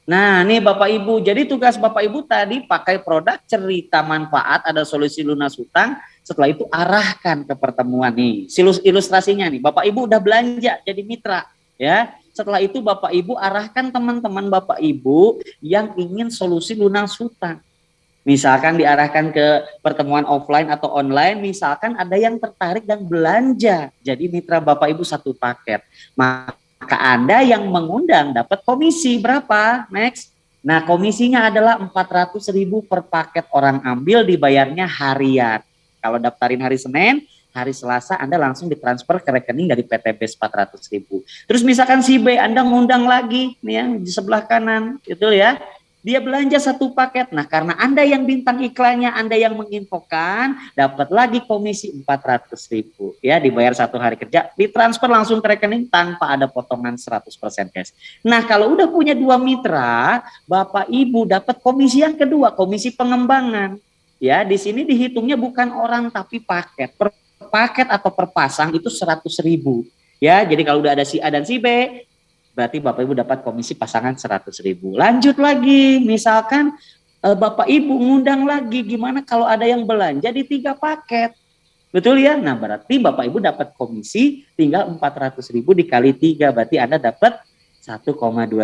Nah, nih Bapak Ibu, jadi tugas Bapak Ibu tadi pakai produk, cerita manfaat, ada solusi lunas hutang, setelah itu arahkan ke pertemuan nih. Ilustrasinya nih, Bapak Ibu udah belanja jadi mitra ya. Setelah itu Bapak Ibu arahkan teman-teman Bapak Ibu yang ingin solusi lunas hutang. Misalkan diarahkan ke pertemuan offline atau online, misalkan ada yang tertarik dan belanja jadi mitra Bapak Ibu satu paket, maka Anda yang mengundang dapat komisi berapa? Next. Nah, komisinya adalah 400.000 per paket orang ambil, dibayarnya harian. Kalau daftarin hari Senin, hari Selasa Anda langsung ditransfer ke rekening dari PTBS 400.000. Terus misalkan si B Anda ngundang lagi nih ya di sebelah kanan, itu ya. Dia belanja satu paket. Nah, karena Anda yang bintang iklannya, Anda yang menginfokan, dapat lagi komisi 400.000. Ya, dibayar satu hari kerja, ditransfer langsung ke rekening tanpa ada potongan 100% cash. Nah, kalau udah punya dua mitra, Bapak Ibu dapat komisi yang kedua, komisi pengembangan. Ya, di sini dihitungnya bukan orang tapi paket. Per paket atau per pasang itu 100.000. Ya, jadi kalau udah ada si A dan si B, berarti Bapak Ibu dapat komisi pasangan 100.000. Lanjut lagi, misalkan Bapak Ibu ngundang lagi, gimana kalau ada yang belanja di 3 paket? Betul ya? Nah berarti Bapak Ibu dapat komisi tinggal 400.000 dikali 3, berarti Anda dapat 1,2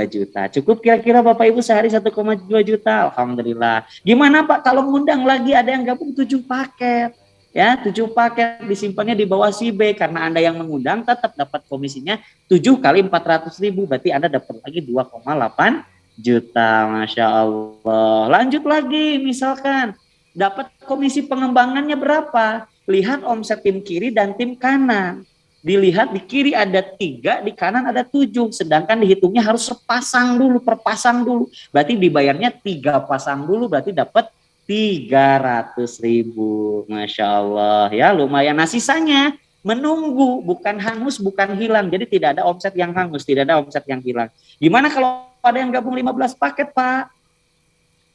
juta. Cukup kira-kira Bapak Ibu sehari 1,2 juta? Alhamdulillah. Gimana Pak kalau ngundang lagi ada yang gabung 7 paket? Ya, 7 paket disimpannya di bawah si B, karena Anda yang mengundang tetap dapat komisinya 7 kali 400.000, berarti Anda dapat lagi 2,8 juta. Masya Allah. Lanjut lagi, misalkan dapat komisi pengembangannya berapa? Lihat omset tim kiri dan tim kanan. Dilihat di kiri ada 3, di kanan ada 7, sedangkan dihitungnya harus sepasang dulu, per pasang dulu. Berarti dibayarnya 3 pasang dulu, berarti dapat 300.000. Masya Allah ya, lumayan. Nah sisanya menunggu, bukan hangus, bukan hilang. Jadi tidak ada omset yang hangus, tidak ada omset yang hilang. Gimana kalau ada yang gabung 15 paket Pak?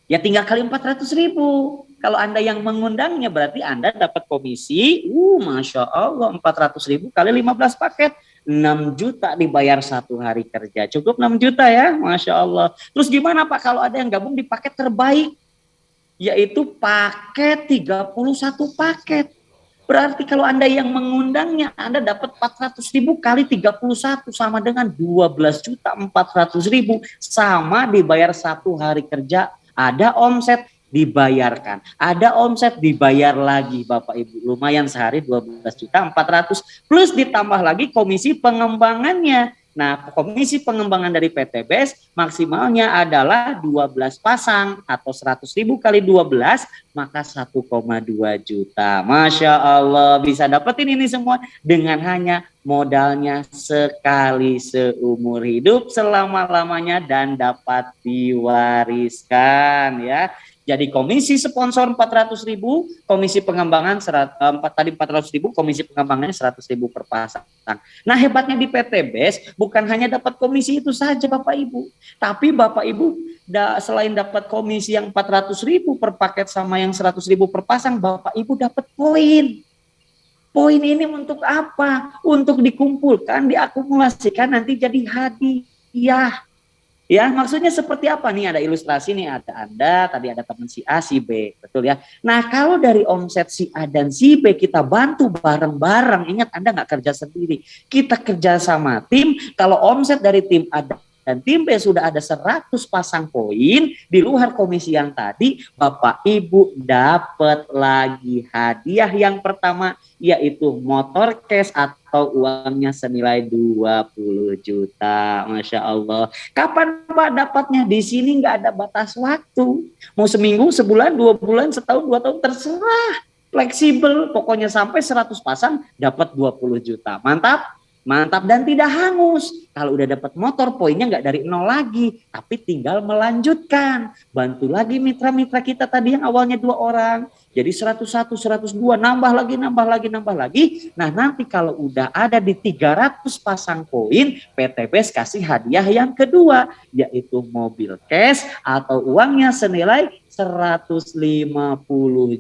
Ya tinggal kali 400.000. Kalau Anda yang mengundangnya berarti Anda dapat komisi, Masya Allah, 400.000 kali 15 paket. 6 juta dibayar satu hari kerja. Cukup 6 juta ya, Masya Allah. Terus gimana Pak kalau ada yang gabung di paket terbaik? Yaitu paket 31 paket. Berarti kalau Anda yang mengundangnya, Anda dapat 400.000 kali 31 sama dengan 12.400.000, sama dibayar satu hari kerja. Ada omset dibayarkan, ada omset dibayar lagi Bapak Ibu. Lumayan sehari 12.400.000 plus ditambah lagi komisi pengembangannya. Nah, komisi pengembangan dari PTBS maksimalnya adalah 12 pasang atau 100.000 kali 12, maka 1,2 juta. Masya Allah, bisa dapetin ini semua dengan hanya modalnya sekali seumur hidup, selama-lamanya, dan dapat diwariskan ya. Jadi komisi sponsor 400.000, komisi pengembangan tadi 400.000, komisi pengembangannya 100.000 per pasang. Nah hebatnya di PTBS bukan hanya dapat komisi itu saja Bapak Ibu, tapi Bapak Ibu selain dapat komisi yang 400.000 per paket sama yang 100.000 per pasang, Bapak Ibu dapat poin. Poin ini untuk apa? Untuk dikumpulkan, diakumulasikan nanti jadi hadiah. Ya, maksudnya seperti apa nih? Ada ilustrasi nih, ada Anda, tadi ada teman si A, si B, betul ya. Nah, kalau dari omset si A dan si B kita bantu bareng-bareng, ingat Anda nggak kerja sendiri, kita kerja sama tim. Kalau omset dari tim A dan tim B sudah ada 100 pasang poin, di luar komisi yang tadi, Bapak Ibu dapat lagi hadiah yang pertama, yaitu motor cash atau uangnya senilai 20 juta. Masya Allah. Kapan Pak dapatnya? Di sini nggak ada batas waktu. Mau seminggu, sebulan, 2 bulan, setahun, 2 tahun, terserah. Fleksibel, pokoknya sampai 100 pasang dapat 20 juta. Mantap? Mantap dan tidak hangus. Kalau udah dapat motor, poinnya nggak dari nol lagi, tapi tinggal melanjutkan. Bantu lagi mitra-mitra kita tadi yang awalnya 2 orang. Jadi 101, 102, nambah lagi, nambah lagi, nambah lagi. Nah nanti kalau udah ada di 300 pasang poin, PTBS kasih hadiah yang kedua, yaitu mobil cash atau uangnya senilai 150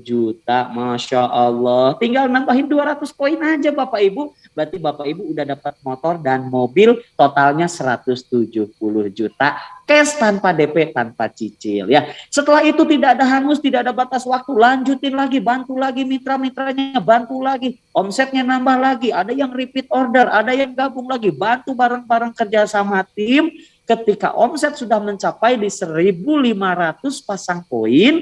juta. Masya Allah. Tinggal nambahin 200 poin aja Bapak Ibu. Berarti Bapak Ibu udah dapat motor dan mobil totalnya 170 juta. Cash tanpa DP, tanpa cicil ya. Setelah itu tidak ada hangus, tidak ada batas waktu. Lanjutin lagi, bantu lagi mitra-mitranya, bantu lagi. Omsetnya nambah lagi. Ada yang repeat order, ada yang gabung lagi. Bantu bareng-bareng kerja sama tim. Ketika omset sudah mencapai di 1.500 pasang poin,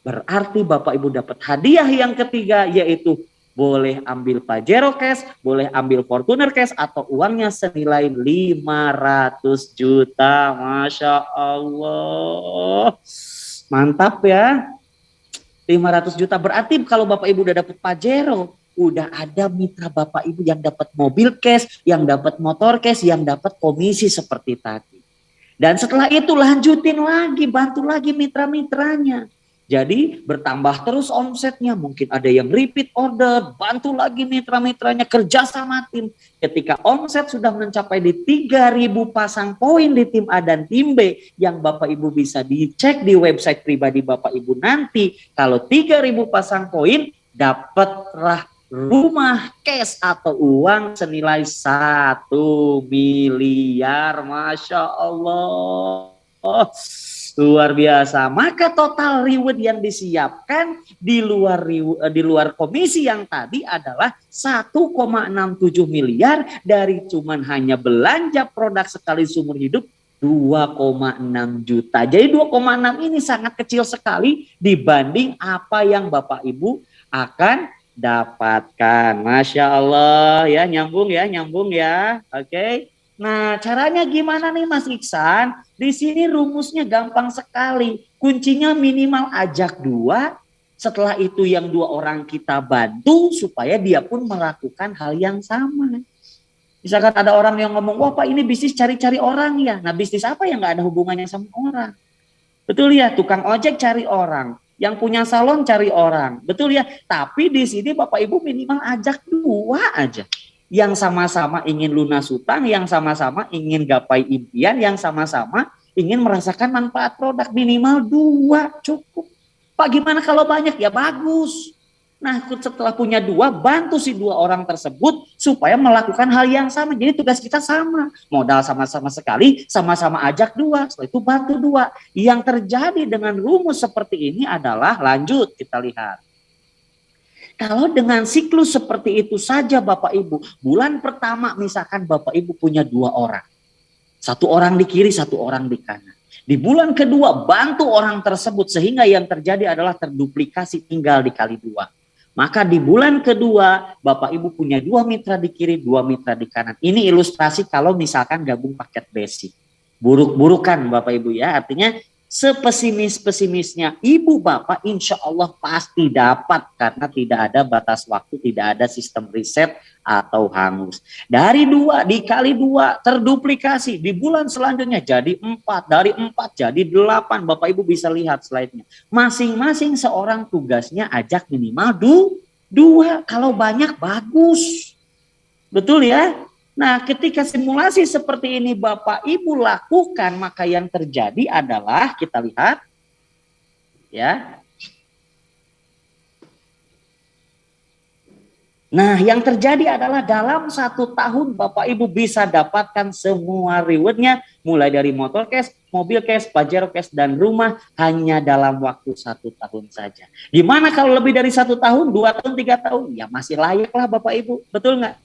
berarti Bapak Ibu dapat hadiah yang ketiga, yaitu boleh ambil Pajero cash, boleh ambil Fortuner cash, atau uangnya senilai 500 juta. Masya Allah. Mantap ya. 500 juta berarti kalau Bapak Ibu udah dapat Pajero, udah ada mitra Bapak Ibu yang dapat mobil cash, yang dapat motor cash, yang dapat komisi seperti tadi. Dan setelah itu lanjutin lagi, bantu lagi mitra-mitranya. Jadi bertambah terus omsetnya, mungkin ada yang repeat order, bantu lagi mitra-mitranya, kerja sama tim. Ketika omset sudah mencapai di 3.000 pasang poin di tim A dan tim B, yang Bapak Ibu bisa dicek di website pribadi Bapak Ibu nanti, kalau 3.000 pasang poin, dapatlah rumah cash atau uang senilai 1 miliar. Masya Allah. Oh, luar biasa. Maka total reward yang disiapkan di luar komisi yang tadi adalah 1,67 miliar dari cuman hanya belanja produk sekali seumur hidup 2,6 juta. Jadi 2,6 ini sangat kecil sekali dibanding apa yang Bapak Ibu akan dapatkan. Masya Allah ya, nyambung ya. Oke. Nah, caranya gimana nih Mas Iksan? Di sini rumusnya gampang sekali. Kuncinya minimal ajak 2. Setelah itu yang 2 orang kita bantu supaya dia pun melakukan hal yang sama. Misalkan ada orang yang ngomong, wah Pak ini bisnis cari-cari orang ya. Nah bisnis apa yang nggak ada hubungannya sama orang? Betul ya, tukang ojek cari orang. Yang punya salon cari orang. Betul ya, tapi di sini Bapak Ibu minimal ajak 2 aja. Yang sama-sama ingin lunas hutang, yang sama-sama ingin gapai impian, yang sama-sama ingin merasakan manfaat produk, minimal 2 cukup. Pak gimana kalau banyak? Ya bagus. Nah setelah punya 2, bantu si 2 orang tersebut supaya melakukan hal yang sama. Jadi tugas kita sama. Modal sama-sama sekali, sama-sama ajak 2. Setelah itu bantu 2. Yang terjadi dengan rumus seperti ini adalah, lanjut kita lihat. Kalau dengan siklus seperti itu saja Bapak Ibu, bulan pertama misalkan Bapak Ibu punya 2 orang. 1 orang di kiri, 1 orang di kanan. Di bulan kedua bantu orang tersebut sehingga yang terjadi adalah terduplikasi, tinggal dikali 2. Maka di bulan kedua Bapak Ibu punya 2 mitra di kiri, 2 mitra di kanan. Ini ilustrasi kalau misalkan gabung paket basic. Buruk-burukan Bapak Ibu ya, artinya sepesimis-pesimisnya Ibu Bapak insya Allah pasti dapat karena tidak ada batas waktu, tidak ada sistem riset atau hangus. Dari 2 dikali 2 terduplikasi, di bulan selanjutnya jadi 4, dari 4 jadi 8. Bapak Ibu bisa lihat slide-nya. Masing-masing seorang tugasnya ajak minimal 2, kalau banyak bagus. Betul ya? Nah, ketika simulasi seperti ini Bapak Ibu lakukan, maka yang terjadi adalah kita lihat ya. Nah, yang terjadi adalah dalam 1 tahun Bapak Ibu bisa dapatkan semua rewardnya, mulai dari motor cash, mobil cash, Pajero cash, dan rumah hanya dalam waktu 1 tahun saja. Gimana kalau lebih dari 1 tahun, 2 tahun, 3 tahun? Ya masih layak lah Bapak Ibu, betul nggak?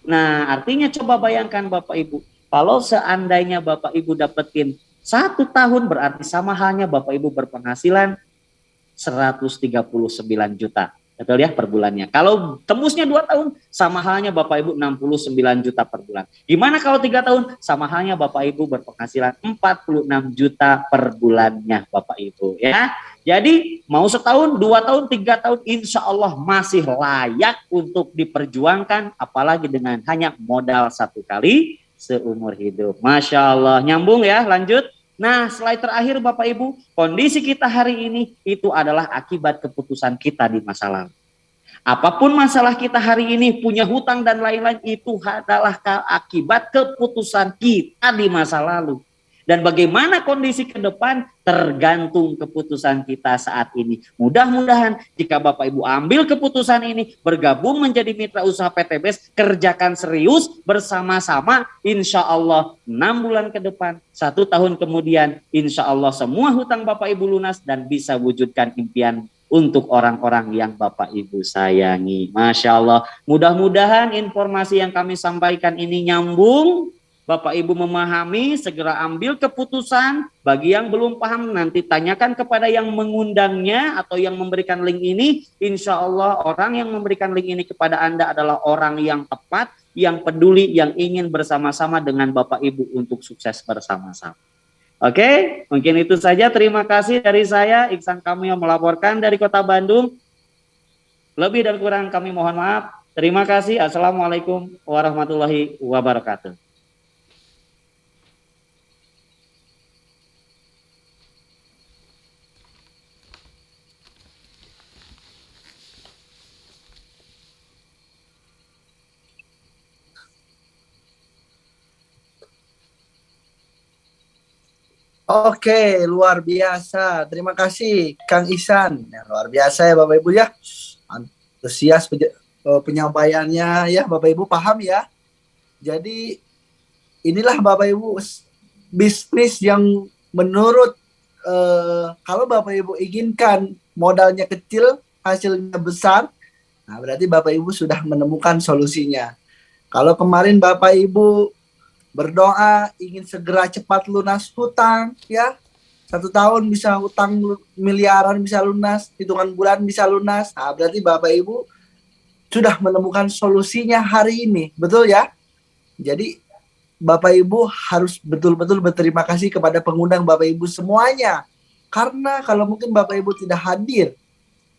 Nah, artinya coba bayangkan Bapak Ibu, kalau seandainya Bapak Ibu dapetin 1 tahun berarti sama halnya Bapak Ibu berpenghasilan 139 juta. Betul ya per bulannya. Kalau tembusnya 2 tahun, sama halnya Bapak Ibu 69 juta per bulan. Gimana kalau 3 tahun? Sama halnya Bapak Ibu berpenghasilan 46 juta per bulannya Bapak Ibu ya. Jadi mau setahun, 2 tahun, 3 tahun, insya Allah masih layak untuk diperjuangkan. Apalagi dengan hanya modal 1 kali seumur hidup. Masya Allah. Nyambung ya, lanjut. Nah, slide terakhir Bapak Ibu, kondisi kita hari ini itu adalah akibat keputusan kita di masa lalu. Apapun masalah kita hari ini, punya hutang dan lain-lain, itu adalah akibat keputusan kita di masa lalu. Dan bagaimana kondisi ke depan tergantung keputusan kita saat ini. Mudah-mudahan jika Bapak Ibu ambil keputusan ini, bergabung menjadi mitra usaha PTBS, kerjakan serius bersama-sama, insya Allah 6 bulan ke depan, 1 tahun kemudian, insya Allah semua hutang Bapak Ibu lunas dan bisa wujudkan impian untuk orang-orang yang Bapak Ibu sayangi. Masya Allah, mudah-mudahan informasi yang kami sampaikan ini nyambung, Bapak Ibu memahami, segera ambil keputusan. Bagi yang belum paham, nanti tanyakan kepada yang mengundangnya atau yang memberikan link ini. Insya Allah orang yang memberikan link ini kepada Anda adalah orang yang tepat, yang peduli, yang ingin bersama-sama dengan Bapak Ibu untuk sukses bersama-sama. Oke, mungkin itu saja. Terima kasih dari saya, Iksan Kamil yang melaporkan dari Kota Bandung. Lebih dan kurang kami mohon maaf. Terima kasih. Assalamualaikum warahmatullahi wabarakatuh. Oke, luar biasa. Terima kasih Kang Ihsan. Ya, luar biasa ya Bapak Ibu ya. Antusias penyampaiannya ya Bapak Ibu, paham ya. Jadi inilah Bapak Ibu bisnis yang menurut kalau Bapak Ibu inginkan modalnya kecil, hasilnya besar, nah berarti Bapak Ibu sudah menemukan solusinya. Kalau kemarin Bapak Ibu berdoa ingin segera cepat lunas hutang ya, 1 tahun bisa hutang miliaran bisa lunas, hitungan bulan bisa lunas, nah berarti Bapak Ibu sudah menemukan solusinya hari ini, betul ya. Jadi Bapak Ibu harus betul-betul berterima kasih kepada pengundang Bapak Ibu semuanya, karena kalau mungkin Bapak Ibu tidak hadir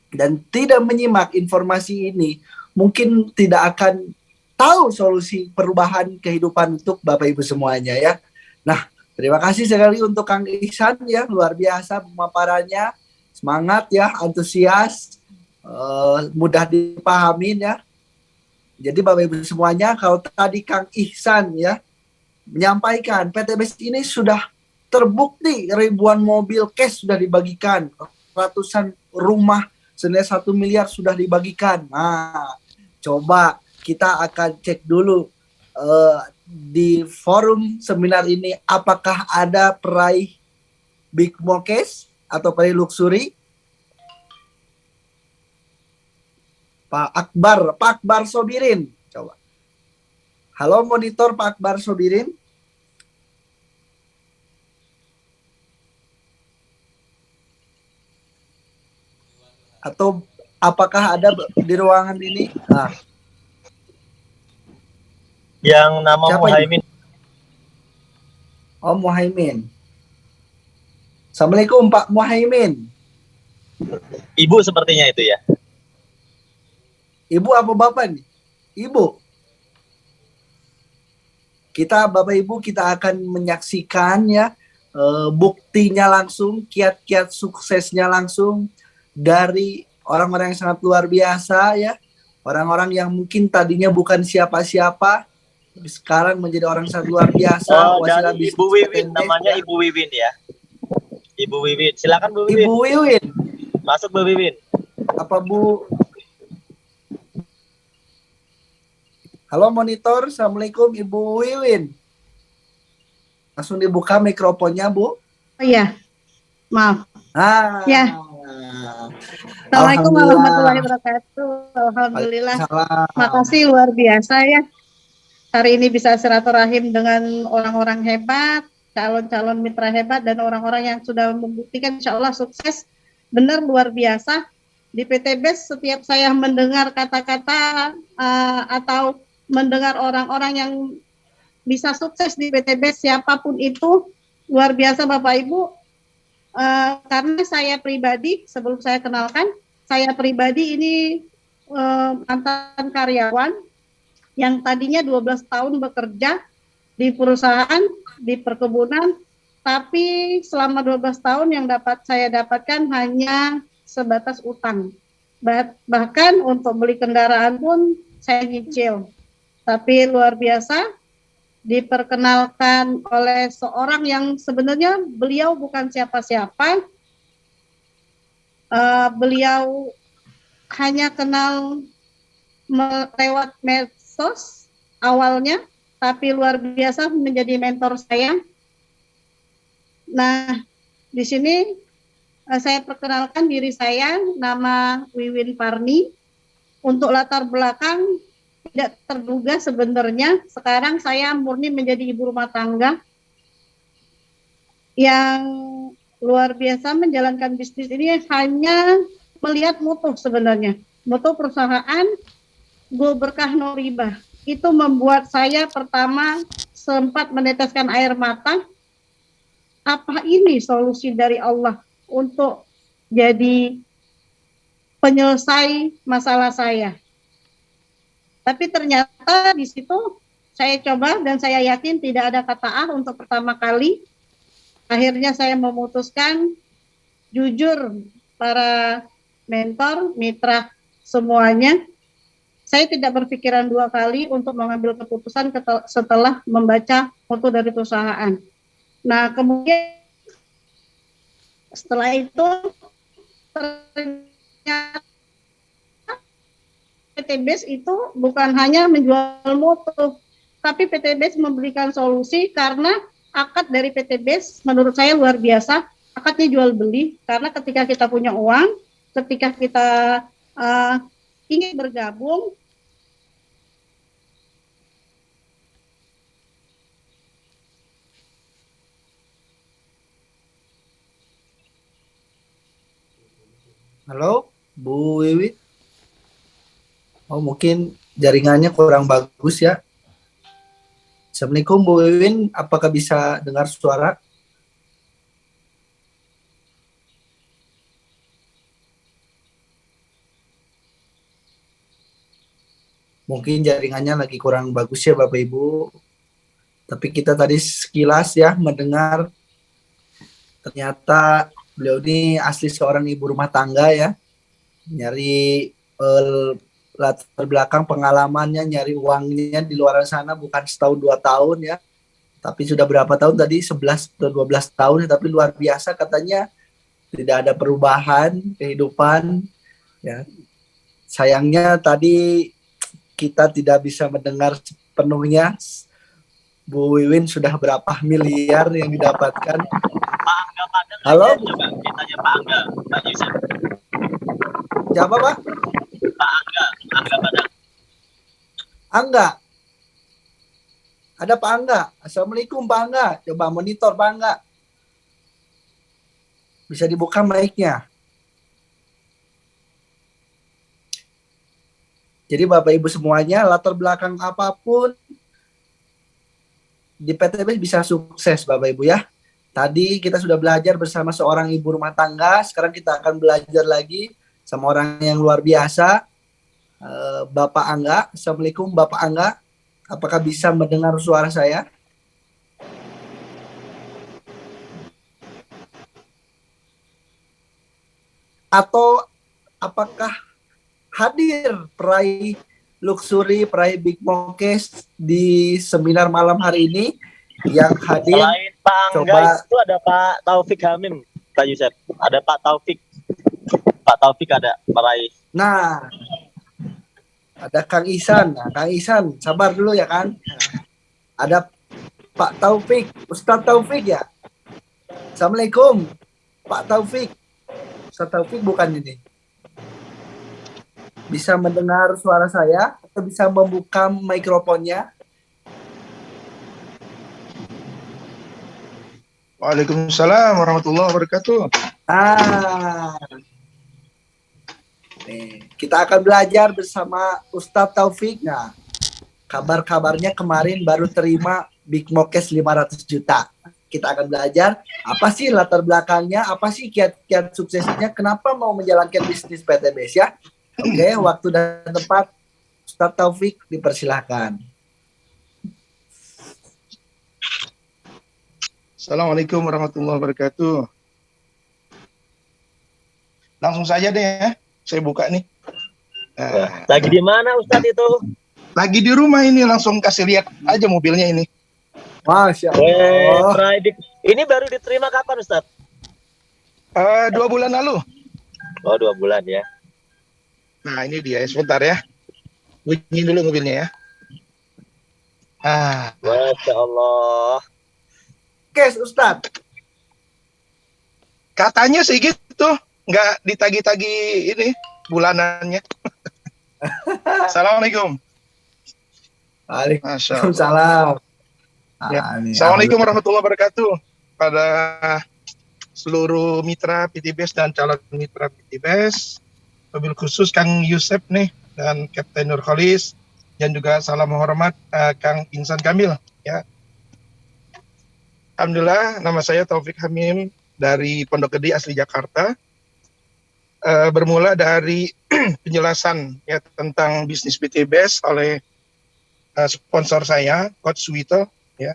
dan tidak menyimak informasi ini, mungkin tidak akan tahu solusi perubahan kehidupan untuk Bapak Ibu semuanya ya. Nah, terima kasih sekali untuk Kang Ihsan ya, luar biasa pemaparannya, semangat ya, antusias, mudah dipahamin ya. Jadi Bapak Ibu semuanya, kalau tadi Kang Ihsan ya menyampaikan PTBS ini sudah terbukti ribuan mobil cash sudah dibagikan, ratusan rumah senilai 1 miliar sudah dibagikan. Nah, coba kita akan cek dulu di forum seminar ini apakah ada peraih Big Mall Cash atau peraih luxury. Pak Akbar Sobirin, coba. Halo monitor Pak Akbar Sobirin. Atau apakah ada di ruangan ini? Nah. Yang nama Muhaimin. Oh, Muhaimin. Assalamualaikum Pak Muhaimin. Ibu sepertinya itu ya. Ibu apa Bapak nih? Ibu. Kita Bapak Ibu kita akan menyaksikan ya buktinya langsung, kiat-kiat suksesnya langsung dari orang-orang yang sangat luar biasa ya. Orang-orang yang mungkin tadinya bukan siapa-siapa, sekarang menjadi orang sangat luar biasa. Dari Ibu Wiwin, namanya ya. Ibu Wiwin ya. Ibu Wiwin, silakan Bu Wiwin. Ibu Wiwin. Masuk Bu Wiwin. Apa Bu? Halo monitor, Assalamualaikum Ibu Wiwin. Langsung dibuka mikrofonnya, Bu. Oh iya, maaf. Ya, Assalamualaikum warahmatullahi Alhamdulillah. wabarakatuh. Alhamdulillah. Waalaikumsalam. Makasih luar biasa ya. Hari ini bisa silaturahim dengan orang-orang hebat, calon-calon mitra hebat, dan orang-orang yang sudah membuktikan insya Allah sukses. Benar luar biasa. Di PT BES setiap saya mendengar kata-kata atau mendengar orang-orang yang bisa sukses di PT BES, siapapun itu, luar biasa Bapak Ibu. Karena saya pribadi, sebelum saya kenalkan, saya pribadi ini mantan karyawan yang tadinya 12 tahun bekerja di perusahaan, di perkebunan, tapi selama 12 tahun yang saya dapatkan hanya sebatas utang. Bahkan untuk beli kendaraan pun saya nyicil. Tapi luar biasa, diperkenalkan oleh seorang yang sebenarnya beliau bukan siapa-siapa. Beliau hanya kenal lewat medsos awalnya, tapi luar biasa menjadi mentor saya. Nah, di sini saya perkenalkan diri saya, nama Wiwin Parni. Untuk latar belakang tidak terduga sebenarnya, sekarang saya murni menjadi ibu rumah tangga yang luar biasa menjalankan bisnis ini hanya melihat mutu sebenarnya. Mutu perusahaan Go Berkah No Riba. Itu membuat saya pertama sempat meneteskan air mata. Apa ini solusi dari Allah untuk jadi penyelesai masalah saya? Tapi ternyata di situ saya coba dan saya yakin tidak ada kata A untuk pertama kali. Akhirnya saya memutuskan jujur para mentor, mitra semuanya. Saya tidak berpikiran dua kali untuk mengambil keputusan setelah membaca mutu dari perusahaan. Nah, kemudian setelah itu ternyata PT BES itu bukan hanya menjual mutu, tapi PT BES memberikan solusi karena akad dari PT BES menurut saya luar biasa. Akadnya jual beli, karena ketika kita punya uang, ketika kita ingin bergabung, Halo, Bu Wiwi. Oh, mungkin jaringannya kurang bagus ya. Assalamualaikum Bu Wiwin, apakah bisa dengar suara? Mungkin jaringannya lagi kurang bagus ya Bapak Ibu. Tapi kita tadi sekilas ya mendengar ternyata beliau ini asli seorang ibu rumah tangga ya. Nyari latar belakang pengalamannya, nyari uangnya di luar sana bukan setahun 2 tahun ya. Tapi sudah berapa tahun tadi, 11 atau 12 tahun ya, tapi luar biasa katanya tidak ada perubahan kehidupan ya. Sayangnya tadi kita tidak bisa mendengar sepenuhnya Bu Wiwin sudah berapa miliar yang didapatkan. Pak Angga Padang. Halo? Coba kita tanya Pak Angga, Pak Yusuf. Siapa Pak? Pak Angga Padang. Angga. Ada Pak Angga. Assalamualaikum Pak Angga. Coba monitor Pak Angga. Bisa dibuka mic-nya. Jadi Bapak Ibu semuanya, latar belakang apapun di PT BES bisa sukses Bapak Ibu ya. Tadi kita sudah belajar bersama seorang ibu rumah tangga, sekarang kita akan belajar lagi sama orang yang luar biasa, Bapak Angga. Assalamualaikum Bapak Angga, apakah bisa mendengar suara saya? Atau apakah hadir peraih luxury, peraih Big Mokes di seminar malam hari ini? Yang hadir Selain Pak Angga itu ada Pak Taufik Hamim, Pak Yusuf. Ada Pak Taufik. Pak Taufik ada meraih. Nah, Ada Kang Ihsan. Nah, Kang Ihsan, sabar dulu ya kan. Ada Pak Taufik, Ustadz Taufik ya. Assalamualaikum, Pak Taufik. Ustadz Taufik bukan ini. Bisa mendengar suara saya atau bisa membuka mikrofonnya? Waalaikumsalam warahmatullahi wabarakatuh. Nih, kita akan belajar bersama Ustadz Taufik. Nah, kabar-kabarnya kemarin baru terima Big Mokes 500 juta. Kita akan belajar apa sih latar belakangnya, apa sih kiat-kiat suksesnya, kenapa mau menjalankan bisnis PTBS ya. Oke, waktu dan tempat Ustadz Taufik dipersilahkan. Assalamualaikum warahmatullahi wabarakatuh. Langsung saja deh ya, saya buka nih. Lagi di mana Ustadz itu? Lagi di rumah ini, langsung kasih lihat aja mobilnya ini. Masya Allah. Ini baru diterima kapan Ustadz? 2 bulan lalu. Oh 2 bulan ya. Nah ini dia, sebentar ya. Bunyi dulu mobilnya ya. Masya Allah. Kes Ustadz. Katanya sih gitu, nggak ditagi-tagi ini bulanannya. Assalamualaikum. Waalaikumsalam. Ya. Assalamualaikum warahmatullahi wabarakatuh. Pada seluruh mitra PTBS dan calon mitra PTBS, mobil khusus Kang Yusef nih dan Kapten Nurholis, dan juga salam hormat Kang Ihsan Kamil ya. Alhamdulillah, nama saya Taufik Hamim dari Pondok Gede asli Jakarta. Bermula dari penjelasan ya tentang bisnis PTBS oleh sponsor saya, Coach Suwito ya.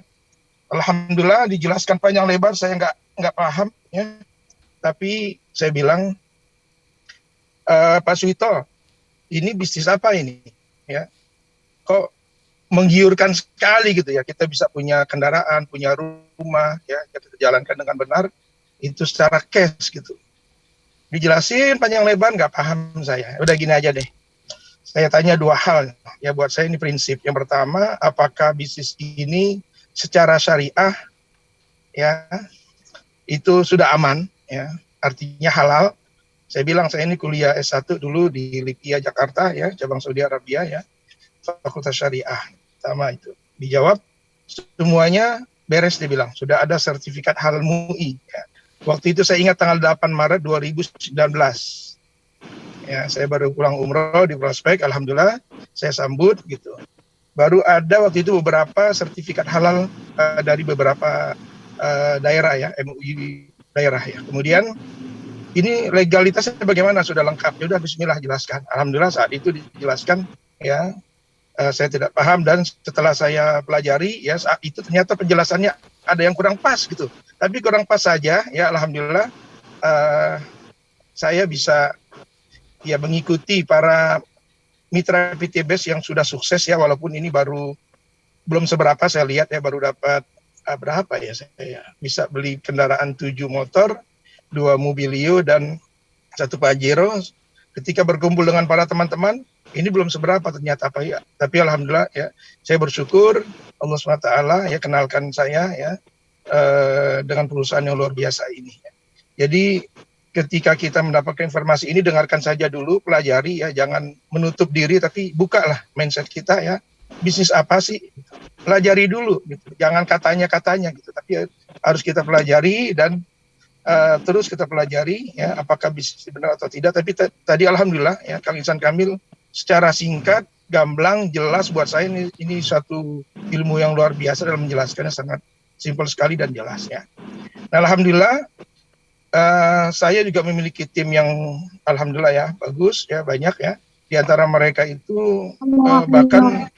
Alhamdulillah dijelaskan panjang lebar, saya nggak paham ya. Tapi saya bilang, Pak Suwito, ini bisnis apa ini ya? Kok menggiurkan sekali gitu ya, kita bisa punya kendaraan, punya rumah ya, kita jalankan dengan benar itu secara cash gitu. Dijelasin panjang lebar, nggak paham saya. Udah gini aja deh, saya tanya 2 hal ya, buat saya ini prinsip. Yang pertama, apakah bisnis ini secara syariah ya itu sudah aman ya, artinya halal. Saya bilang saya ini kuliah S1 dulu di Lipia Jakarta ya, cabang Saudi Arabia ya, Fakultas Syariah. Sama itu dijawab semuanya beres, dia bilang sudah ada sertifikat halal MUI ya. Waktu itu saya ingat tanggal 8 Maret 2019 ya, saya baru pulang umroh di Prospek, alhamdulillah saya sambut gitu. Baru ada waktu itu beberapa sertifikat halal dari beberapa daerah ya, MUI daerah ya. Kemudian ini legalitasnya bagaimana, sudah lengkap ya, udah bismillah jelaskan. Alhamdulillah saat itu dijelaskan ya. Saya tidak paham, dan setelah saya pelajari ya, saat itu ternyata penjelasannya ada yang kurang pas gitu. Tapi kurang pas saja ya, alhamdulillah saya bisa ya mengikuti para mitra PTBS yang sudah sukses ya, walaupun ini belum seberapa saya lihat ya, baru dapat berapa ya, saya bisa beli kendaraan 7 motor, 2 Mobilio dan 1 Pajero. Ketika berkumpul dengan para teman-teman, ini belum seberapa ternyata apa ya, tapi alhamdulillah ya, saya bersyukur Allah SWT ya kenalkan saya ya dengan perusahaan yang luar biasa ini. Jadi ketika kita mendapatkan informasi ini, dengarkan saja dulu, pelajari ya, jangan menutup diri, tapi bukalah mindset kita ya, bisnis apa sih, pelajari dulu gitu. Jangan katanya gitu, tapi harus kita pelajari dan terus kita pelajari ya, apakah bisnis benar atau tidak. Tapi tadi alhamdulillah ya, Kang Ihsan Kamil secara singkat, gamblang, jelas buat saya ini satu ilmu yang luar biasa dalam menjelaskannya, sangat simpel sekali dan jelas ya. Nah, alhamdulillah saya juga memiliki tim yang alhamdulillah ya bagus ya, banyak ya. Di antara mereka itu bahkan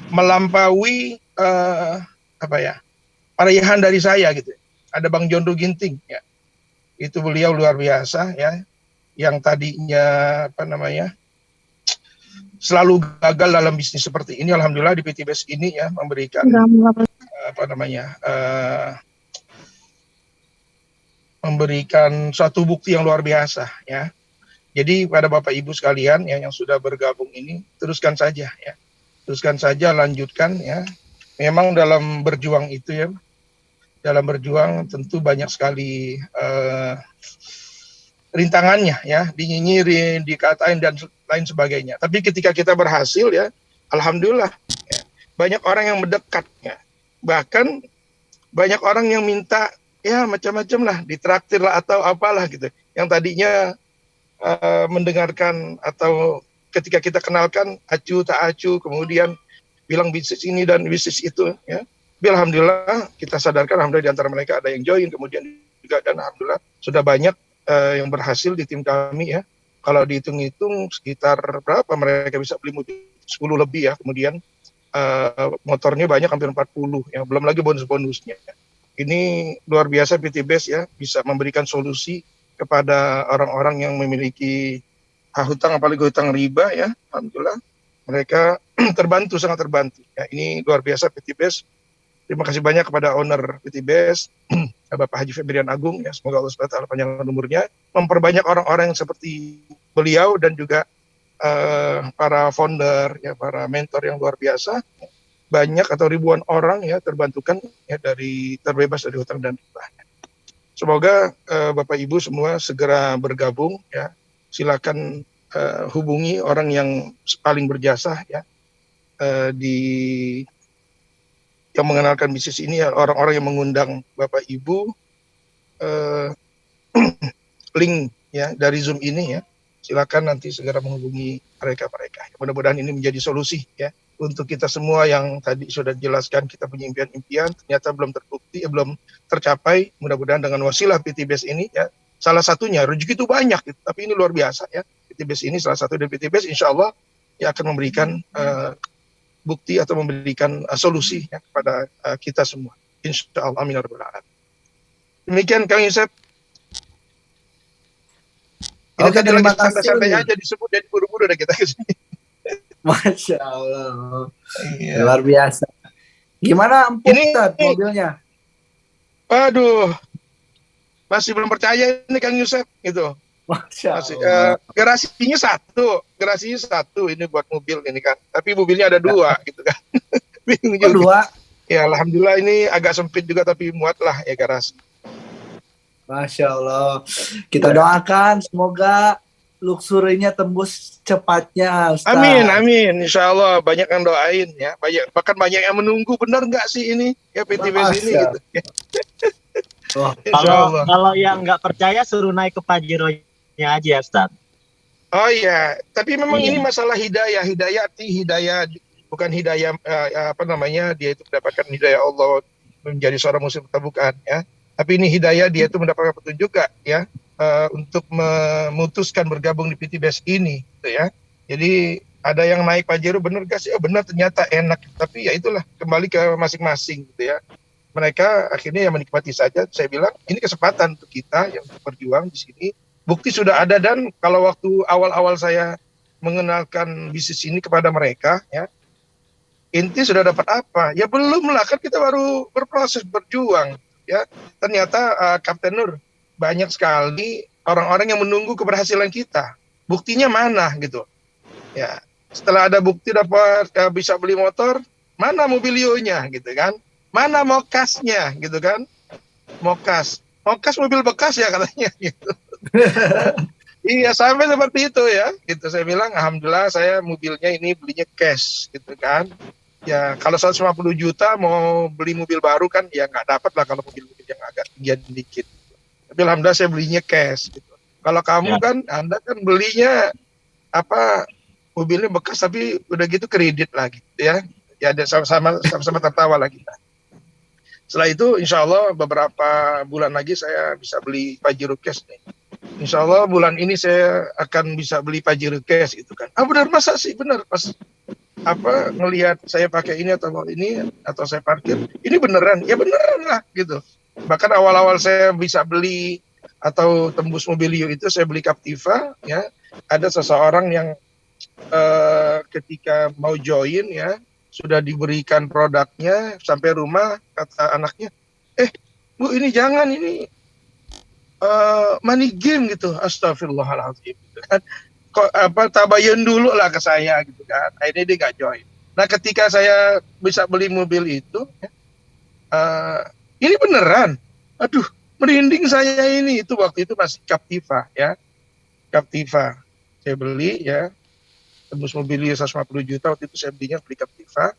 melampaui parahan dari saya gitu. Ada Bang Jondo Ginting ya. Itu beliau luar biasa ya, yang tadinya selalu gagal dalam bisnis seperti ini, alhamdulillah di PTBS ini ya memberikan memberikan suatu bukti yang luar biasa ya. Jadi pada Bapak Ibu sekalian yang sudah bergabung ini, teruskan saja ya. Teruskan saja, lanjutkan ya. Memang dalam berjuang itu ya, dalam berjuang tentu banyak sekali rintangannya ya, dinyinyirin, dikatain dan lain sebagainya. Tapi ketika kita berhasil ya, alhamdulillah ya, banyak orang yang mendekat ya. Bahkan banyak orang yang minta ya macam-macam lah, ditraktir lah atau apalah gitu. Yang tadinya mendengarkan atau ketika kita kenalkan acu tak acu, kemudian bilang bisnis ini dan bisnis itu ya. Tapi alhamdulillah kita sadarkan, alhamdulillah di antara mereka ada yang join, kemudian juga dan alhamdulillah sudah banyak yang berhasil di tim kami ya. Kalau dihitung-hitung sekitar berapa mereka bisa beli mobil 10 lebih ya. Kemudian motornya banyak hampir 40 ya. Belum lagi bonus-bonusnya. Ini luar biasa PT Best ya, bisa memberikan solusi kepada orang-orang yang memiliki hutang, apalagi hutang riba ya. Alhamdulillah mereka terbantu, sangat terbantu. Ya, ini luar biasa PT Best. Terima kasih banyak kepada owner PT Best, Bapak Haji Febrian Agung, ya semoga Allah SWT panjangkan umurnya, memperbanyak orang-orang yang seperti beliau dan juga para founder, ya para mentor yang luar biasa, banyak atau ribuan orang ya terbantukan ya dari terbebas dari hutang dan riba. Semoga Bapak Ibu semua segera bergabung ya, silakan hubungi orang yang paling berjasa ya di yang mengenalkan bisnis ini ya, orang-orang yang mengundang Bapak Ibu link ya dari Zoom ini ya, silakan nanti segera menghubungi mereka. Mudah-mudahan ini menjadi solusi ya untuk kita semua yang tadi sudah dijelaskan kita punya impian-impian ternyata belum terbukti, belum tercapai. Mudah-mudahan dengan wasilah PT Best ini ya, salah satunya rezeki itu banyak gitu, tapi ini luar biasa ya, PT Best ini salah satu dari PT Best, insya Allah ya akan memberikan bukti atau memberikan solusi ya, kepada kita semua. Insya Allah, amin ya rabbal alamin. Demikian Kang Yusuf. Ini Oke, tadi terima lagi santai-santai kasih. aja disebut dari buru-buru udah kita kesini. Masya Allah. Iya. Luar biasa. Gimana empuk Ini- Tad, mobilnya? Aduh, masih belum percaya ini Kang Yusuf gitu. Masya Masih, Allah. garasinya satu ini buat mobil ini kan. Tapi mobilnya ada dua gitu kan. Bingung juga. Kedua, Ya alhamdulillah ini agak sempit juga tapi muat lah ya garasi. Masya Allah. Kita Ya. doakan semoga luxurinya tembus cepatnya, Ustaz. Amin. Insya Allah banyak yang doain ya. Bahkan banyak yang menunggu, benar nggak sih ini ya PT Best ini Masya. gitu. Oh, Insya Allah. Kalau yang nggak percaya suruh naik ke Pajeronya aja ya Ustaz. Oh iya, tapi memang Iya. ini masalah hidayah bukan hidayah dia itu mendapatkan hidayah Allah menjadi seorang muslim atau bukan ya. Tapi ini hidayah dia itu mendapatkan petunjuk juga ya untuk memutuskan bergabung di PT Best ini gitu ya. Jadi ada yang naik Pajero benar gak sih? Oh benar, ternyata enak. Tapi ya itulah kembali ke masing-masing gitu ya. Mereka akhirnya yang menikmati saja. Saya bilang ini kesempatan untuk kita yang berjuang di sini. Bukti sudah ada, dan kalau waktu awal-awal saya mengenalkan bisnis ini kepada mereka ya, inti sudah dapat apa? Ya belum lah, kan kita baru berproses berjuang ya. Ternyata Kapten Nur, banyak sekali orang-orang yang menunggu keberhasilan kita. Buktinya mana gitu? Ya, setelah ada bukti dapat bisa beli motor, mana mobilionya gitu kan? Mana mokasnya gitu kan? Mokas mobil bekas ya katanya gitu. Iya sampai seperti itu ya gitu. Saya bilang alhamdulillah saya mobilnya ini belinya cash gitu kan. Ya kalau 150 juta mau beli mobil baru kan ya nggak dapat lah kalau mobil-mobil yang agak tinggian dikit. Tapi alhamdulillah saya belinya cash gitu. Kalau kamu Ya. kan Anda kan belinya mobilnya bekas tapi udah gitu kredit lagi ya. Ya ada sama-sama tertawa lah kita. Setelah itu insya Allah beberapa bulan lagi saya bisa beli Pajero cash nih. Insya Allah bulan ini saya akan bisa beli Pajero cash gitu kan. Benar, masa sih benar pas ngelihat saya pakai ini atau saya parkir ini beneran, ya beneran lah gitu. Bahkan awal-awal saya bisa beli atau tembus Mobilio itu saya beli Captiva ya, ada seseorang yang ketika mau join ya sudah diberikan produknya sampai rumah, kata anaknya Bu ini jangan, ini money game gitu, astagfirullahaladzim gitu kan. Kok tabayun dulu lah ke saya gitu kan, akhirnya dia nggak join. Nah ketika saya bisa beli mobil itu, ini beneran, aduh merinding saya ini. Itu waktu itu masih Captiva ya, Captiva saya beli ya, tembus mobilnya 150 juta waktu itu saya beli Captiva.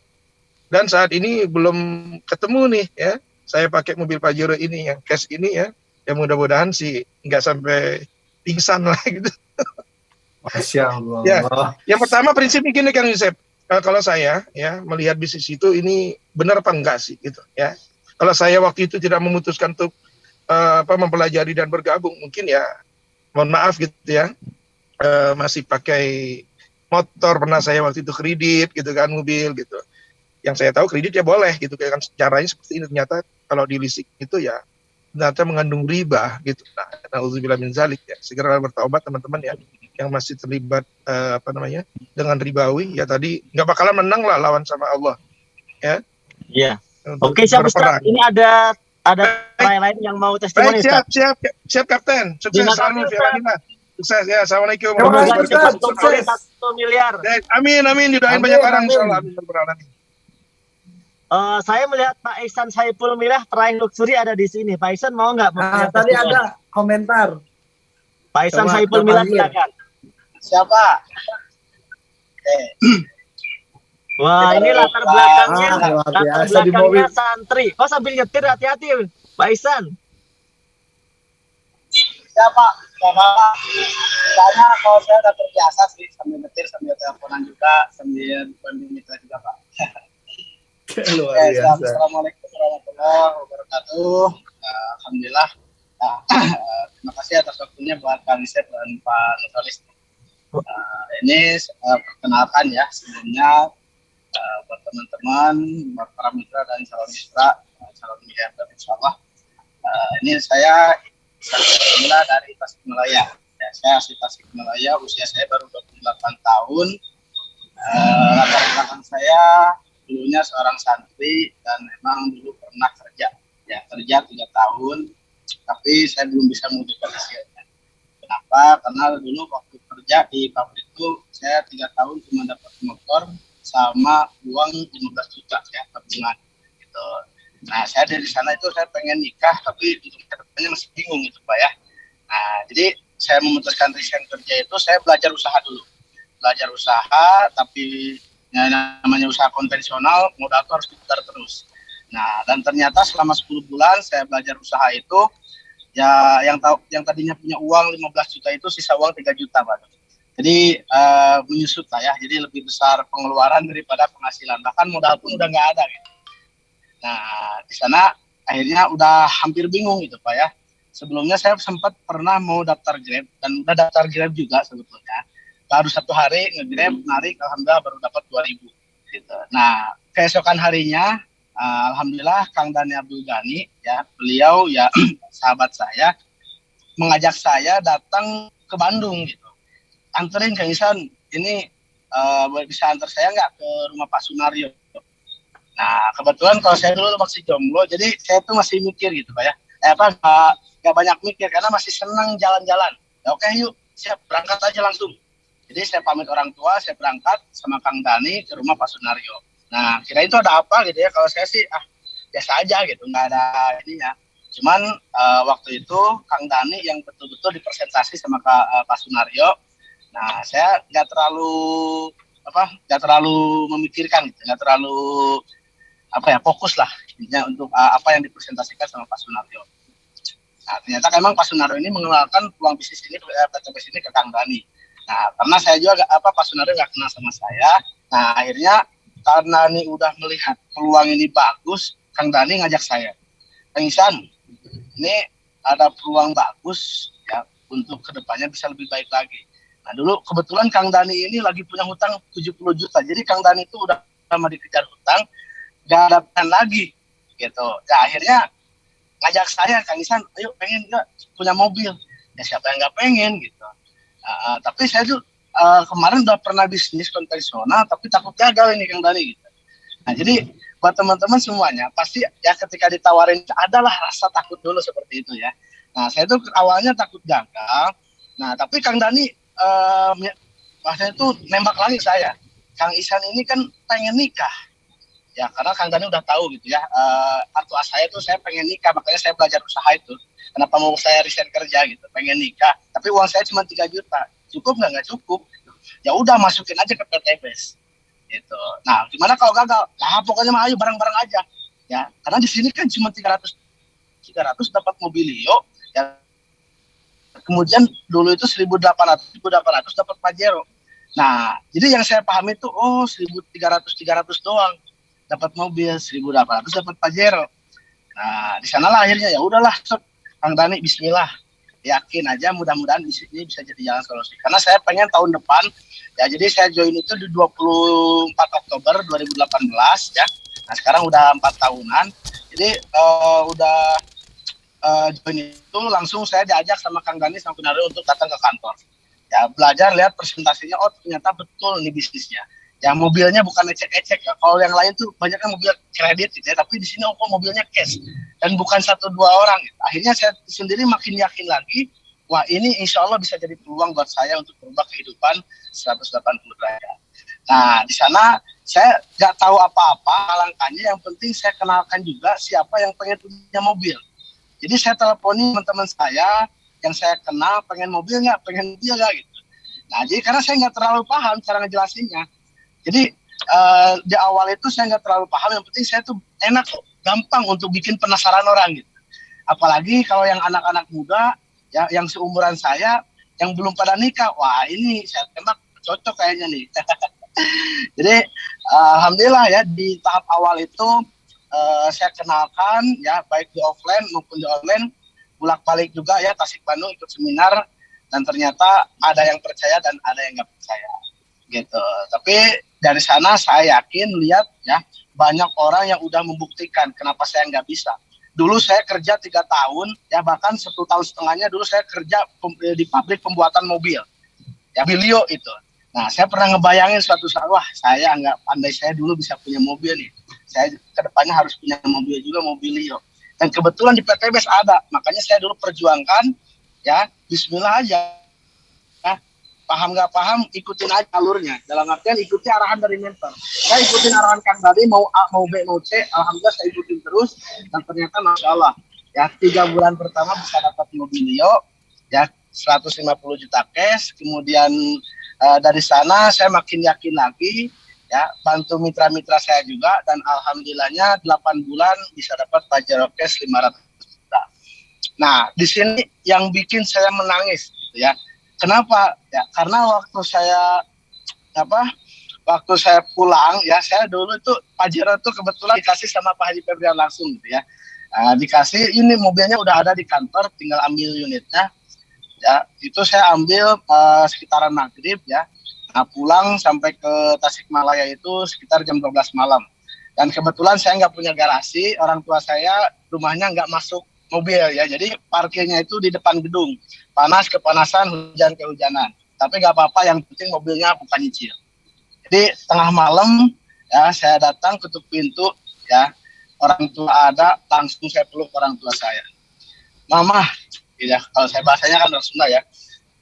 Dan saat ini belum ketemu nih ya, saya pakai mobil Pajero ini yang cash ini ya, yang mudah-mudahan sih nggak sampai pingsan lah gitu. Masya Allah. Ya, yang pertama prinsipnya gini Kang Yusef, kalau saya ya melihat bisnis itu ini benar apa enggak sih gitu ya. Kalau saya waktu itu tidak memutuskan untuk mempelajari dan bergabung, mungkin ya mohon maaf gitu ya, masih pakai motor, pernah saya waktu itu kredit gitu kan, mobil gitu. Yang saya tahu kredit ya boleh gitu kan, caranya seperti ini. Ternyata kalau di leasing itu ya ternyata mengandung riba gitu. Nah, nauzubillah min zalik ya. Segera bertaubat teman-teman ya yang masih terlibat dengan ribawi ya, tadi nggak bakalan menang lah lawan sama Allah ya. Iya. Oke, siap Ustaz. Ini ada lain yang mau testimoni. Siap Kapten. Sukses selalu Fianina. Sukses ya. Assalamualaikum warahmatullahi wabarakatuh. Sukses. 1 miliar. Amin, didoain banyak orang insyaallah. Saya melihat Pak Ihsan Saiful Milah Peraih Luxury ada di sini. Pak Ihsan mau nggak? Tadi ada komentar. Pak Ihsan Saiful Milah, silakan. Siapa? Wah, ini latar belakangnya santri. Oh, sambil nyetir hati-hati, Pak Ihsan. Siapa? Soalnya kalau saya udah terbiasa sih sambil nyetir, sambil teleponan juga, sambil mitra juga Pak. Luar biasa. Assalamualaikum warahmatullahi wabarakatuh. Alhamdulillah. Terima kasih atas waktunya buat Kang Yusef dan Pak Nurholis. Ini perkenalkan ya sebelumnya buat teman-teman, buat para mitra dan calon mitra, calon miliarder insyaallah. Ini saya Ismail dari Tasikmalaya. Ya, saya asli Tasikmalaya, usia saya baru 28 tahun. Latar belakang saya dulunya seorang santri dan memang dulu pernah kerja 3 tahun, tapi saya belum bisa mewujudkan hasilnya. Kenapa? Karena dulu waktu kerja di pabrik itu saya 3 tahun cuma dapat motor sama uang 15 juta ya tabungan gitu. Nah saya dari sana itu saya pengen nikah, tapi untuk kedepannya masih bingung gitu Pak ya. Nah jadi saya memutuskan resign kerja itu, saya belajar usaha dulu, tapi ya, namanya usaha konvensional modal itu harus diputar terus. Nah dan ternyata selama 10 bulan saya belajar usaha itu ya, yang tadinya punya uang 15 juta itu sisa uang 3 juta Pak. Jadi menyusut lah ya, jadi lebih besar pengeluaran daripada penghasilan, bahkan modal pun udah nggak ada gitu. Nah di sana akhirnya udah hampir bingung gitu Pak ya. Sebelumnya saya sempat pernah mau daftar Grab dan udah daftar Grab juga sebetulnya. Baru 1 hari nge-Grab narik, alhamdulillah baru dapat 2.000 gitu. Nah keesokan harinya alhamdulillah Kang Dani Abdul Ghani ya, beliau ya sahabat saya mengajak saya datang ke Bandung gitu. Anterin Kang Ihsan, ini bisa antar saya nggak ke rumah Pak Sunario? Nah kebetulan kalau saya dulu masih jomblo, jadi saya tuh masih mikir gitu Pak ya. Nggak banyak mikir karena masih senang jalan-jalan. Ya, oke yuk, siap berangkat aja langsung. Jadi saya pamit orang tua, saya berangkat sama Kang Dani ke rumah Pak Sunario. Nah kira itu ada apa gitu ya? Kalau saya sih biasa aja gitu, nggak ada ininya. Cuman waktu itu Kang Dani yang betul-betul dipresentasi sama Pak Sunario. Nah saya nggak terlalu memikirkan gitu, nggak terlalu fokus lah intinya untuk apa yang dipresentasikan sama Pak Sunario. Nah ternyata memang Pak Sunario ini mengenalkan peluang bisnis ini, PTBS ini ke Kang Dani. Nah karena saya juga Pak Sunario nggak kenal sama saya. Nah akhirnya karena ini udah melihat peluang ini bagus, Kang Dani ngajak saya, Kang Ihsan, ini ada peluang bagus ya untuk kedepannya bisa lebih baik lagi. Nah dulu kebetulan Kang Dani ini lagi punya hutang 70 juta, jadi Kang Dani itu udah lama dikejar hutang, gak ada plan lagi gitu. Ya akhirnya ngajak saya, Kang Ihsan, ayo pengen nggak punya mobil? Ya siapa yang nggak pengen gitu. Tapi saya tuh kemarin udah pernah bisnis konvensional, tapi takut gagal ini Kang Dani gitu. Nah jadi buat teman-teman semuanya pasti ya ketika ditawarin adalah rasa takut dulu seperti itu ya. Nah, saya tuh awalnya takut gagal. Nah, tapi Kang Dani bahasanya tuh nembak lagi saya. Kang Isan ini kan pengen nikah. Ya, karena Kang Dani udah tahu gitu ya. Kartu as saya tuh saya pengen nikah, makanya saya belajar usaha itu. Kenapa mau saya resign kerja gitu, pengen nikah. Tapi uang saya cuma 3 juta. Cukup nggak? Nggak cukup. Ya udah masukin aja ke PTBS. Gitu. Nah, gimana kalau gagal? Nah, pokoknya mah ayo bareng-bareng aja. Ya, karena di sini kan cuma 300 dapat mobilio. Ya, kemudian dulu itu 1.800 dapat Pajero. Nah, jadi yang saya pahami itu 1.300 doang dapat mobil, 1.800 dapat Pajero. Nah, di sanalah akhirnya ya udahlah, Kang Dani bismillah. Yakin aja mudah-mudahan ini bisa jadi jalan solusi. Karena saya pengen tahun depan ya, jadi saya join itu di 24 Oktober 2018 ya. Nah, sekarang udah 4 tahunan. Jadi udah join itu langsung saya diajak sama Kang Dani sama Kunaryo untuk datang ke kantor. Ya, belajar lihat presentasinya, ternyata betul nih bisnisnya. Ya, mobilnya bukan ecek-ecek ya. Kalau yang lain tuh banyak kan mobil kredit gitu ya, tapi di sini mobilnya cash dan bukan 1-2 orang. Gitu. Akhirnya saya sendiri makin yakin lagi, wah ini insya Allah bisa jadi peluang buat saya untuk berubah kehidupan 180 derajat. Nah, di sana saya nggak tahu apa-apa langkahnya, yang penting saya kenalkan juga siapa yang pengen punya mobil. Jadi saya teleponi teman-teman saya yang saya kenal, pengen mobil nggak gitu. Nah, jadi karena saya nggak terlalu paham cara ngejelasinnya. Jadi di awal itu saya nggak terlalu paham, yang penting saya tuh enak, gampang untuk bikin penasaran orang gitu. Apalagi kalau yang anak-anak muda, ya yang seumuran saya, yang belum pada nikah, wah ini saya tembak cocok kayaknya nih. Jadi alhamdulillah ya di tahap awal itu saya kenalkan ya baik di offline maupun di online, bolak-balik juga ya Tasik Bandung ikut seminar, dan ternyata ada yang percaya dan ada yang nggak percaya gitu. Tapi dari sana saya yakin lihat ya banyak orang yang udah membuktikan kenapa saya nggak bisa. Dulu saya kerja 3 tahun ya, bahkan 1 tahun setengahnya dulu saya kerja di pabrik pembuatan mobil ya, Mobilio itu. Nah, saya pernah ngebayangin suatu saat, wah saya nggak pandai, saya dulu bisa punya mobil nih, saya kedepannya harus punya mobil juga, Mobilio. Dan kebetulan di PTBS ada, makanya saya dulu perjuangkan ya, bismillah aja. Paham nggak paham, ikutin aja alurnya. Dalam artian ikuti arahan dari mentor. Saya ikutin arahan Kang tadi, mau A, mau B, mau C. Alhamdulillah saya ikutin terus. Dan ternyata Masya Allah, ya 3 bulan pertama bisa dapat Mobilio, ya 150 juta cash. Kemudian dari sana saya makin yakin lagi, ya bantu mitra-mitra saya juga. Dan alhamdulillahnya 8 bulan bisa dapat Pajero cash 500 juta. Nah, di sini yang bikin saya menangis, gitu ya. Kenapa? Ya, karena waktu saya pulang ya, saya dulu itu Pajero itu kebetulan dikasih sama Pak Haji Febrian langsung gitu ya. Dikasih, ini mobilnya udah ada di kantor, tinggal ambil unitnya. Ya, itu saya ambil sekitaran maghrib ya. Nah, pulang sampai ke Tasikmalaya itu sekitar jam 12 malam. Dan kebetulan saya nggak punya garasi, orang tua saya rumahnya nggak masuk mobil ya, jadi parkirnya itu di depan gedung. Panas kepanasan, hujan kehujanan, tapi nggak apa-apa, yang penting mobilnya bukan nyicil. Jadi tengah malam ya saya datang, ketuk pintu ya, orang tua ada, langsung saya peluk orang tua saya. Mama, ya kalau saya bahasanya kan orang Sunda ya,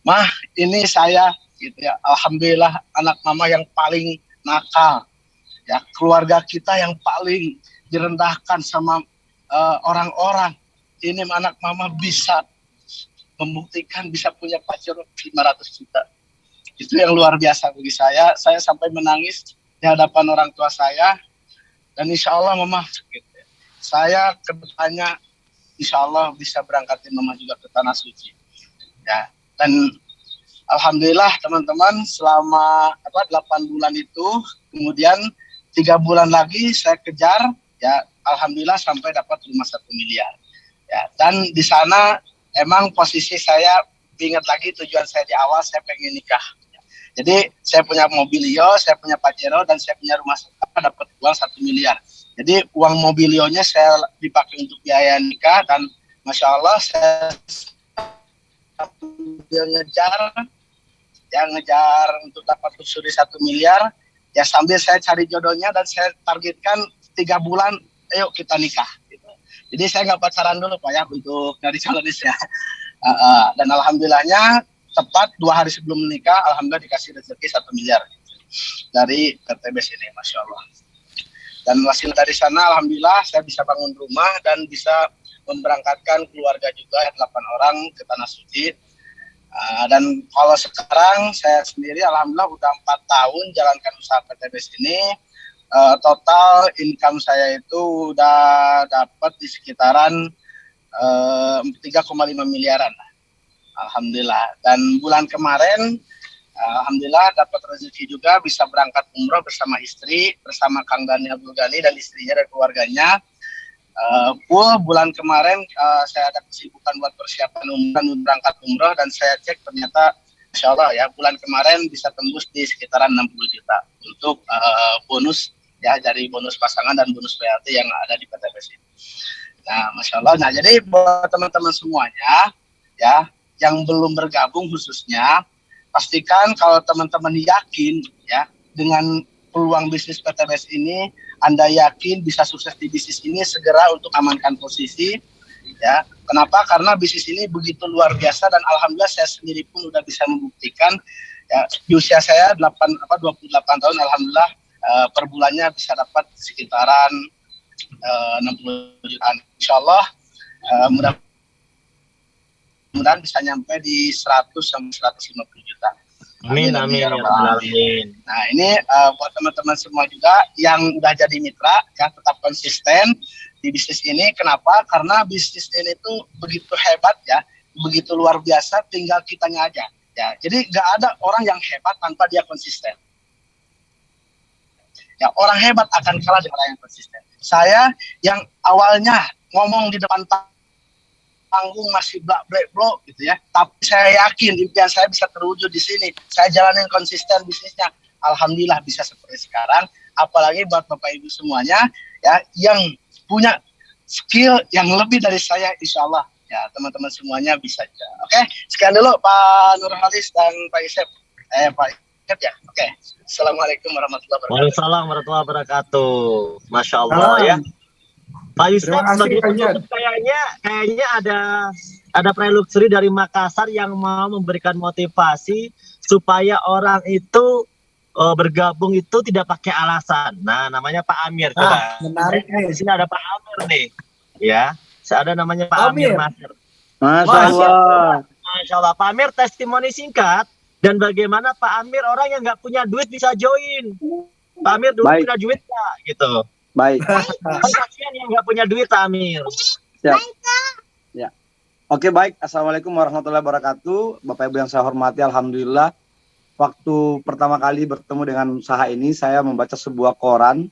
mah ini saya gitu ya, alhamdulillah anak mama yang paling nakal ya, keluarga kita yang paling direndahkan sama orang-orang. Ini anak mama bisa membuktikan bisa punya Pajero 500 juta. Itu yang luar biasa bagi saya. Saya sampai menangis di hadapan orang tua saya. Dan insya Allah mama, gitu ya, saya kedepannya insya Allah bisa berangkatin mama juga ke Tanah Suci. Ya, dan alhamdulillah teman-teman, selama 8 bulan itu, kemudian 3 bulan lagi saya kejar, ya alhamdulillah sampai dapat rumah 1 miliar. Ya, dan di sana emang posisi saya ingat lagi tujuan saya di awal, saya pengen nikah. Jadi saya punya Mobilio, saya punya Pajero, dan saya punya rumah dapat uang 1 miliar. Jadi uang Mobilionya saya dipakai untuk biaya nikah, dan Masya Allah saya ngejar untuk dapat lusuri 1 miliar. Ya sambil saya cari jodohnya, dan saya targetkan 3 bulan, ayo kita nikah. Jadi saya nggak pacaran dulu Pak ya untuk dari calonnya. Dan alhamdulillahnya tepat 2 hari sebelum menikah, alhamdulillah dikasih rezeki 1 miliar dari PTBS ini, masya Allah. Dan hasil dari sana, alhamdulillah saya bisa bangun rumah dan bisa memberangkatkan keluarga juga 8 orang ke tanah suci. Dan kalau sekarang saya sendiri, alhamdulillah udah 4 tahun jalankan usaha PTBS ini. Total income saya itu udah dapat di sekitaran 3,5 miliaran. Alhamdulillah. Dan bulan kemarin alhamdulillah dapat rezeki juga bisa berangkat umroh bersama istri, bersama Kang Dani Abdul Ghani dan istrinya dan keluarganya. Full bulan kemarin saya ada kesibukan buat persiapan umroh, berangkat umroh, dan saya cek ternyata insya Allah ya bulan kemarin bisa tembus di sekitaran 60 juta untuk bonus ya, dari bonus pasangan dan bonus PRT yang ada di PTBS ini. Nah, masya Allah. Nah, jadi buat teman-teman semuanya ya yang belum bergabung khususnya, pastikan kalau teman-teman yakin ya dengan peluang bisnis PTBS ini, Anda yakin bisa sukses di bisnis ini, segera untuk amankan posisi ya. Kenapa? Karena bisnis ini begitu luar biasa dan alhamdulillah saya sendiri pun udah bisa membuktikan ya, di usia saya 28 tahun alhamdulillah per bulannya bisa dapat sekitaran 60 jutaan. Insyaallah mudah-mudahan bisa nyampe di 100 sampai 150 juta. Amin, amin, ya Rabbal Alamin. Nah, ini buat teman-teman semua juga yang udah jadi mitra, ya tetap konsisten di bisnis ini. Kenapa? Karena bisnis ini tuh begitu hebat ya, begitu luar biasa, tinggal kitanya aja. Ya, jadi nggak ada orang yang hebat tanpa dia konsisten. Ya, orang hebat akan kalah dengan orang yang konsisten. Saya yang awalnya ngomong di depan panggung masih blak-blak gitu ya, tapi saya yakin impian saya bisa terwujud di sini. Saya jalanin konsisten bisnisnya, alhamdulillah bisa seperti sekarang. Apalagi buat Bapak Ibu semuanya ya yang punya skill yang lebih dari saya, insya Allah ya teman-teman semuanya bisa. Oke, sekian dulu Pak Nurhalis dan Pak Isep. Pak Isep ya. Oke, assalamualaikum warahmatullahi wabarakatuh. Waalaikumsalam warahmatullahi wabarakatuh. Masya Allah ya. Pak Yusuf, sebagai penutup kayaknya ada pre-luxury dari Makassar yang mau memberikan motivasi supaya orang itu bergabung itu tidak pakai alasan. Nah, namanya Pak Amir. Coba. Menarik nih. Di sini ada Pak Amir nih. Ya, ada namanya Pak Amir Masir. Masya Allah. Masya Allah. Pak Amir testimoni singkat dan bagaimana Pak Amir orang yang nggak punya duit bisa join. Pak Amir dulu punya duit Pak, gitu. Baik. Kasihan yang nggak punya duit, Amir. Siap. Ya. Oke, baik. Assalamualaikum warahmatullahi wabarakatuh. Bapak Ibu yang saya hormati, alhamdulillah. Waktu pertama kali bertemu dengan usaha ini, saya membaca sebuah koran.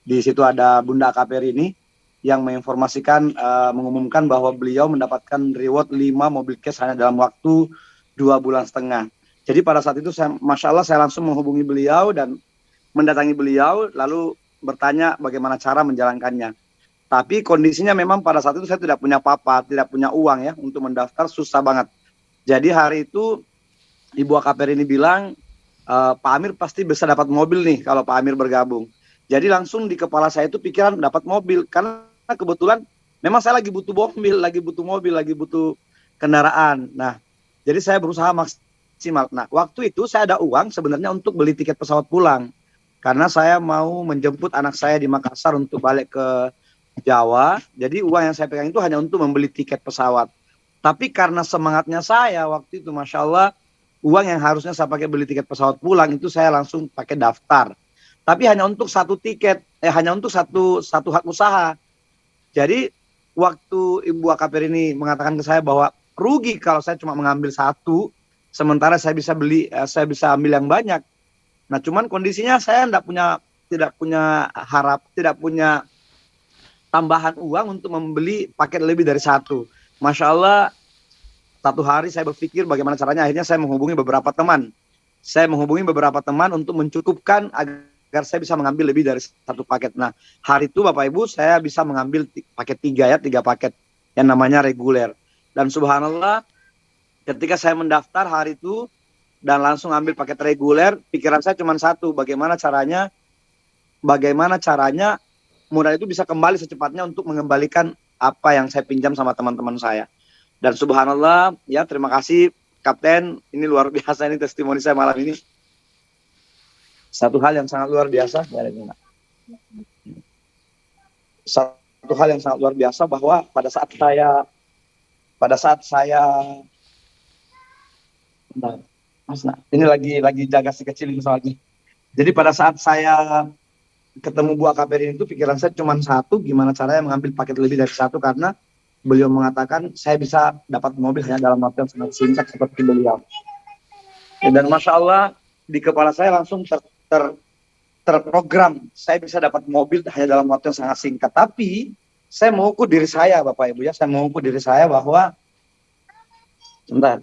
Di situ ada Bunda KPR ini yang menginformasikan, mengumumkan bahwa beliau mendapatkan reward 5 mobil cash hanya dalam waktu 2,5 bulan. Jadi pada saat itu, Masya Allah, saya langsung menghubungi beliau dan mendatangi beliau, lalu bertanya bagaimana cara menjalankannya. Tapi kondisinya memang pada saat itu saya tidak punya apa-apa, tidak punya uang ya untuk mendaftar, susah banget. Jadi hari itu Ibu AKPR ini bilang, Pak Amir pasti bisa dapat mobil nih kalau Pak Amir bergabung. Jadi langsung di kepala saya itu pikiran dapat mobil, karena kebetulan memang saya lagi butuh mobil, lagi butuh kendaraan. Nah, jadi saya berusaha maksimal. Nah, waktu itu saya ada uang sebenarnya untuk beli tiket pesawat pulang. Karena saya mau menjemput anak saya di Makassar untuk balik ke Jawa. Jadi uang yang saya pegang itu hanya untuk membeli tiket pesawat. Tapi karena semangatnya saya waktu itu, Masya Allah, uang yang harusnya saya pakai beli tiket pesawat pulang itu saya langsung pakai daftar. Tapi hanya untuk satu tiket, hanya untuk satu hak usaha. Jadi waktu Ibu AKPR ini mengatakan ke saya bahwa rugi kalau saya cuma mengambil satu, sementara saya bisa ambil yang banyak. Nah, cuman kondisinya saya tidak punya tambahan uang untuk membeli paket lebih dari satu. Masya Allah, satu hari saya berpikir bagaimana caranya, akhirnya saya menghubungi beberapa teman. Untuk mencukupkan agar saya bisa mengambil lebih dari satu paket. Nah, hari itu Bapak Ibu saya bisa mengambil paket 3 paket yang namanya reguler. Dan subhanallah, ketika saya mendaftar hari itu, dan langsung ambil paket reguler, pikiran saya cuma satu, bagaimana caranya modal itu bisa kembali secepatnya untuk mengembalikan apa yang saya pinjam sama teman-teman saya. Dan subhanallah, ya terima kasih Kapten, ini luar biasa ini testimoni saya malam ini. Satu hal yang sangat luar biasa, satu hal yang sangat luar biasa bahwa pada saat saya bentar, Mas, ini lagi jaga si kecil ini soalnya. Jadi pada saat saya ketemu Bu AKP itu, pikiran saya cuma satu, gimana caranya mengambil paket lebih dari satu, karena beliau mengatakan saya bisa dapat mobil hanya dalam waktu yang sangat singkat seperti beliau. Dan Masya Allah, di kepala saya langsung terprogram, saya bisa dapat mobil hanya dalam waktu yang sangat singkat. Tapi saya mau ukur diri saya, Bapak Ibu ya, saya mau ukur diri saya bahwa, sebentar.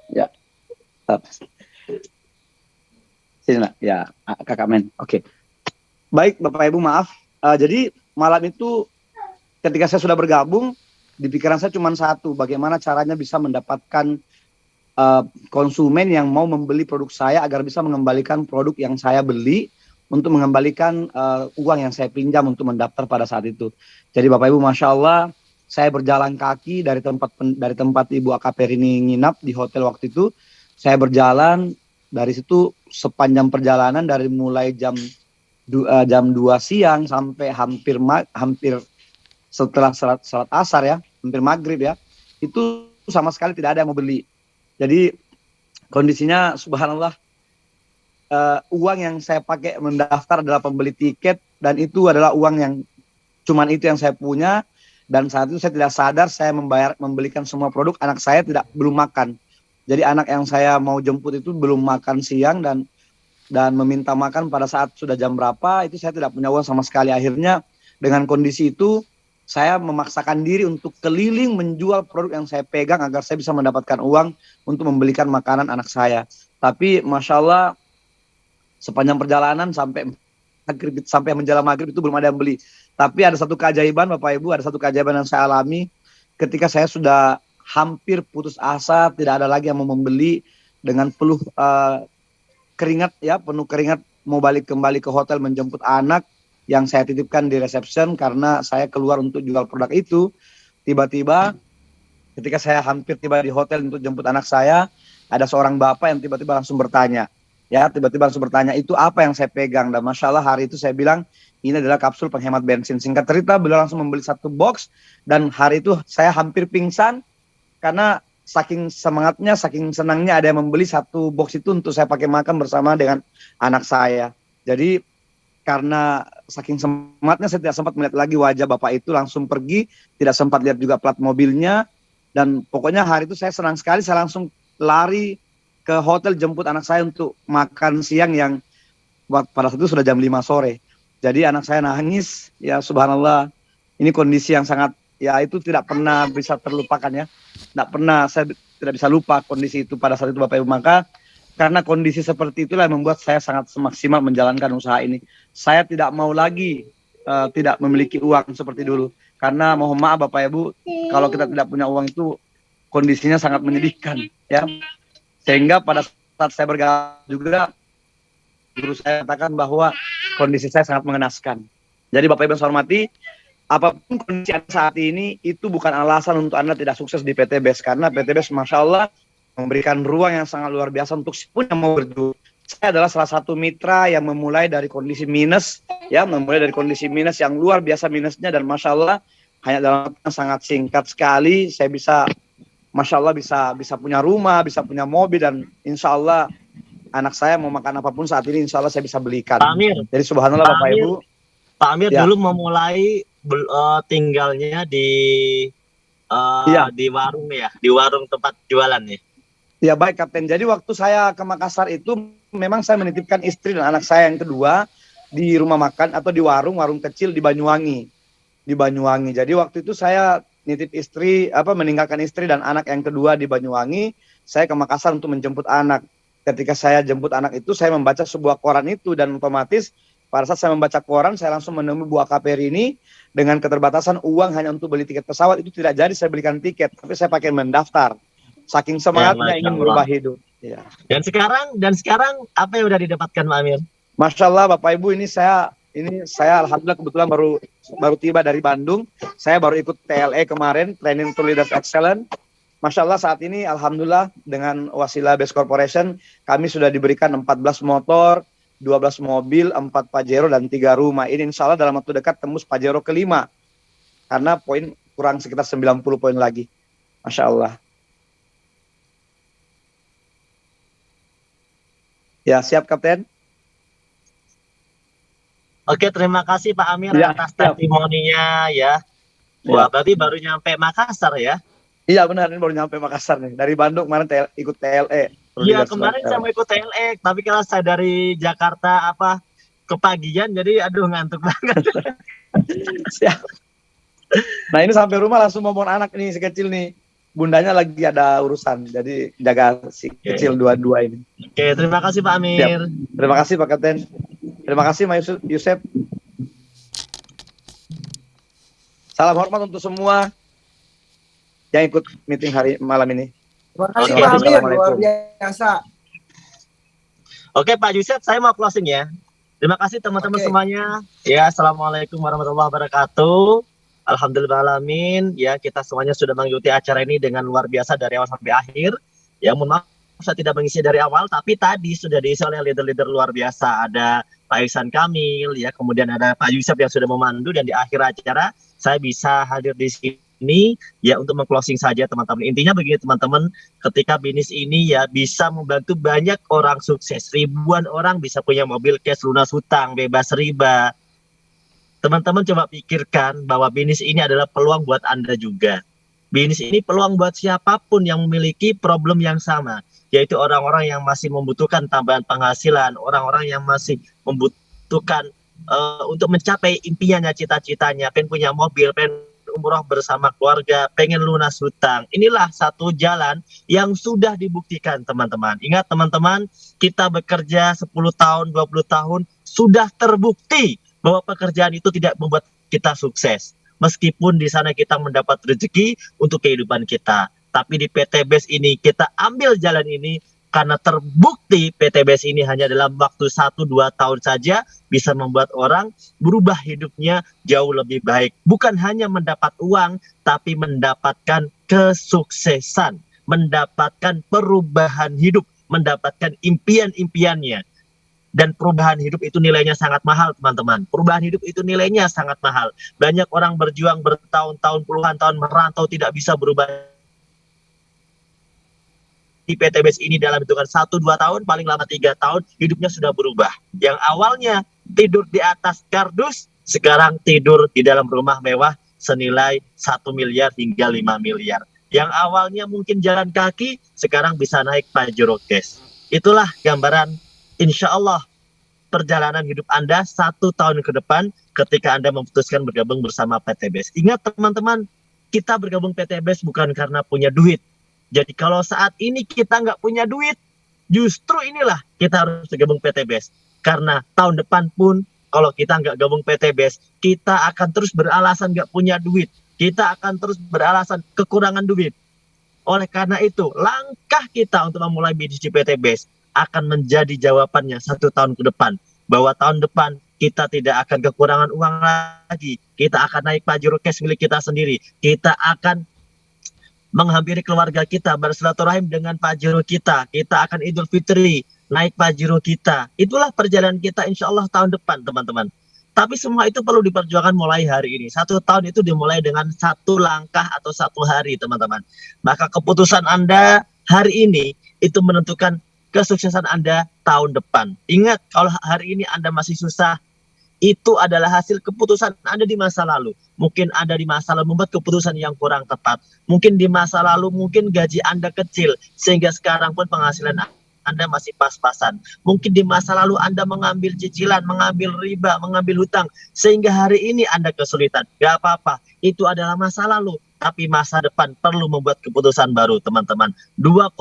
Ya, sini lah, ya, Kakak Men. Oke. Baik, Bapak Ibu, maaf. Jadi malam itu ketika saya sudah bergabung, di pikiran saya cuma satu, bagaimana caranya bisa mendapatkan konsumen yang mau membeli produk saya agar bisa mengembalikan produk yang saya beli untuk mengembalikan uang yang saya pinjam untuk mendaftar pada saat itu. Jadi Bapak Ibu, Masya Allah, saya berjalan kaki dari tempat Ibu AKP ini nginap di hotel waktu itu. Saya berjalan dari situ sepanjang perjalanan dari mulai jam 2 siang sampai hampir setelah salat asar ya, hampir maghrib ya, itu sama sekali tidak ada yang mau beli. Jadi kondisinya subhanallah, uang yang saya pakai mendaftar adalah pembeli tiket, dan itu adalah uang yang cuman itu yang saya punya. Dan saat itu saya tidak sadar saya membelikan semua produk, anak saya belum makan. Jadi anak yang saya mau jemput itu belum makan siang dan meminta makan pada saat sudah jam berapa, itu saya tidak punya uang sama sekali. Akhirnya dengan kondisi itu saya memaksakan diri untuk keliling menjual produk yang saya pegang agar saya bisa mendapatkan uang untuk membelikan makanan anak saya. Tapi Masya Allah, sepanjang perjalanan sampai menjelang maghrib itu belum ada yang beli. Tapi ada satu keajaiban Bapak Ibu, ada satu keajaiban yang saya alami ketika saya sudah hampir putus asa, tidak ada lagi yang mau membeli, dengan penuh keringat mau balik kembali ke hotel menjemput anak yang saya titipkan di reception karena saya keluar untuk jual produk itu. Tiba-tiba ketika saya hampir tiba di hotel untuk jemput anak saya, ada seorang bapak yang tiba-tiba langsung bertanya, itu apa yang saya pegang. Dan Masya Allah, hari itu saya bilang ini adalah kapsul penghemat bensin. Singkat cerita, beliau langsung membeli satu box, dan hari itu saya hampir pingsan karena saking semangatnya, saking senangnya ada yang membeli satu box itu untuk saya pakai makan bersama dengan anak saya. Jadi karena saking semangatnya saya tidak sempat melihat lagi wajah bapak itu, langsung pergi, tidak sempat lihat juga plat mobilnya. Dan pokoknya hari itu saya senang sekali, saya langsung lari ke hotel jemput anak saya untuk makan siang yang pada saat itu sudah jam 5 sore. Jadi anak saya nangis, ya subhanallah, ini kondisi yang sangat, ya itu tidak pernah bisa terlupakan ya. Tidak pernah, saya tidak bisa lupa kondisi itu pada saat itu Bapak Ibu. Maka karena kondisi seperti itulah yang membuat saya sangat semaksimal menjalankan usaha ini. Saya tidak mau lagi tidak memiliki uang seperti dulu. Karena mohon maaf Bapak Ibu, kalau kita tidak punya uang itu kondisinya sangat menyedihkan ya. Sehingga pada saat saya bergabung juga, guru saya katakan bahwa kondisi saya sangat mengenaskan. Jadi Bapak Ibu yang saya hormati, apapun kondisi Anda saat ini, itu bukan alasan untuk Anda tidak sukses di PT BES. Karena PT BES Masya Allah memberikan ruang yang sangat luar biasa untuk siapapun yang mau berjuang. Saya adalah salah satu mitra yang memulai dari kondisi minus, ya, memulai dari kondisi minus yang luar biasa minusnya, dan Masya Allah hanya dalam waktu yang sangat singkat sekali saya bisa, Masya Allah, bisa punya rumah, bisa punya mobil, dan Insya Allah anak saya mau makan apapun saat ini Insya Allah saya bisa belikan. Pak Amir, jadi subhanallah Bapak Ibu. Pak Amir ya. Dulu memulai tinggalnya di warung ya, di warung tempat jualan ya. Ya baik Kapten, jadi waktu saya ke Makassar itu memang saya menitipkan istri dan anak saya yang kedua di rumah makan atau di warung kecil di Banyuwangi. Jadi waktu itu saya nitip istri, meninggalkan istri dan anak yang kedua di Banyuwangi, saya ke Makassar untuk menjemput anak. Ketika saya jemput anak itu, saya membaca sebuah koran itu, dan otomatis pada saat saya membaca koran, saya langsung menemui Bu AKP ini dengan keterbatasan uang hanya untuk beli tiket pesawat. Itu tidak jadi saya belikan tiket, tapi saya pakai mendaftar. Saking semangatnya Ya, ingin merubah hidup. Ya. Dan sekarang apa yang udah didapatkan Pak Amir? Masya Allah Bapak Ibu, ini saya Ini saya alhamdulillah kebetulan baru tiba dari Bandung. Saya baru ikut TLE kemarin, Training to Leaders Excellent. Masya Allah saat ini alhamdulillah dengan wasilah Best Corporation kami sudah diberikan 14 motor, 12 mobil, 4 Pajero dan 3 rumah. Ini insya Allah dalam waktu dekat tembus Pajero kelima. Karena poin kurang sekitar 90 poin lagi. Masya Allah. Ya, siap Kapten. Oke, terima kasih Pak Amir Ya, atas siap. testimoninya ya. Wah, berarti baru nyampe Makassar ya? Iya benar, ini baru nyampe Makassar nih. Dari Bandung kemarin ikut TLE. Iya, kemarin saya mau ikut TLX, tapi kalau saya dari Jakarta kepagian, jadi aduh ngantuk banget. Siap. Nah ini sampai rumah langsung ngomong anak nih si kecil nih. Bundanya lagi ada urusan, jadi jaga si kecil dua-dua ini. Oke, terima kasih Pak Amir. Siap. Terima kasih Pak Kapten. Terima kasih Mas Yusef. Salam hormat untuk semua yang ikut meeting malam ini. Terima kasih Oke, Pak Amir, luar Assalamualaikum. biasa. Oke Pak Yusef, saya mau closing ya. Terima kasih teman-teman Oke. semuanya. Ya, assalamualaikum warahmatullahi wabarakatuh. Alhamdulillahalamin. Ya, kita semuanya sudah mengikuti acara ini dengan luar biasa dari awal sampai akhir. Ya, mohon maaf saya tidak mengisi dari awal, tapi tadi sudah diisi oleh leader-leader luar biasa. Ada Pak Ihsan Kamil, ya, kemudian ada Pak Yusef yang sudah memandu, dan di akhir acara saya bisa hadir di sini ya untuk meng-closing saja teman-teman. Intinya begini teman-teman, ketika bisnis ini ya bisa membantu banyak orang sukses. Ribuan orang bisa punya mobil cash lunas hutang, bebas riba. Teman-teman coba pikirkan bahwa bisnis ini adalah peluang buat Anda juga. Bisnis ini peluang buat siapapun yang memiliki problem yang sama, yaitu orang-orang yang masih membutuhkan tambahan penghasilan, orang-orang yang masih membutuhkan untuk mencapai impiannya, cita-citanya, pengen punya mobil, pengen umroh bersama keluarga, pengen lunas hutang. Inilah satu jalan yang sudah dibuktikan teman-teman. Ingat teman-teman, kita bekerja 10 tahun, 20 tahun, sudah terbukti bahwa pekerjaan itu tidak membuat kita sukses. Meskipun di sana kita mendapat rezeki untuk kehidupan kita. Tapi di PT BES ini kita ambil jalan ini karena terbukti PT BES ini hanya dalam waktu 1-2 tahun saja bisa membuat orang berubah hidupnya jauh lebih baik. Bukan hanya mendapat uang, tapi mendapatkan kesuksesan, mendapatkan perubahan hidup, mendapatkan impian-impiannya. Dan perubahan hidup itu nilainya sangat mahal teman-teman. Perubahan hidup itu nilainya sangat mahal. Banyak orang berjuang bertahun-tahun, puluhan tahun merantau tidak bisa berubah. Di PT BES ini dalam hitungan 1-2 tahun, paling lama 3 tahun, hidupnya sudah berubah. Yang awalnya tidur di atas kardus, sekarang tidur di dalam rumah mewah senilai 1 miliar hingga 5 miliar. Yang awalnya mungkin jalan kaki, sekarang bisa naik Pajero Cash. Itulah gambaran insya Allah perjalanan hidup Anda 1 tahun ke depan ketika Anda memutuskan bergabung bersama PT BES. Ingat teman-teman, kita bergabung PT BES bukan karena punya duit. Jadi kalau saat ini kita nggak punya duit, justru inilah kita harus bergabung PT BES. Karena tahun depan pun kalau kita nggak gabung PT BES, kita akan terus beralasan nggak punya duit. Kita akan terus beralasan kekurangan duit. Oleh karena itu, langkah kita untuk memulai bisnis di PT BES akan menjadi jawabannya 1 tahun ke depan. Bahwa tahun depan kita tidak akan kekurangan uang lagi. Kita akan naik Pajero Cash milik kita sendiri. Kita akan menghampiri keluarga kita, bersilaturahim dengan Pajero kita. Kita akan Idul Fitri, naik Pajero kita. Itulah perjalanan kita insya Allah tahun depan teman-teman. Tapi semua itu perlu diperjuangkan mulai hari ini. 1 tahun itu dimulai dengan 1 langkah atau 1 hari teman-teman. Maka keputusan Anda hari ini itu menentukan kesuksesan Anda tahun depan. Ingat, kalau hari ini Anda masih susah, itu adalah hasil keputusan Anda di masa lalu. Mungkin Anda di masa lalu membuat keputusan yang kurang tepat. Mungkin di masa lalu mungkin gaji Anda kecil, sehingga sekarang pun penghasilan Anda masih pas-pasan. Mungkin di masa lalu Anda mengambil cicilan, mengambil riba, mengambil hutang, sehingga hari ini Anda kesulitan. Gak apa-apa, itu adalah masa lalu. Tapi masa depan perlu membuat keputusan baru teman-teman. 2,6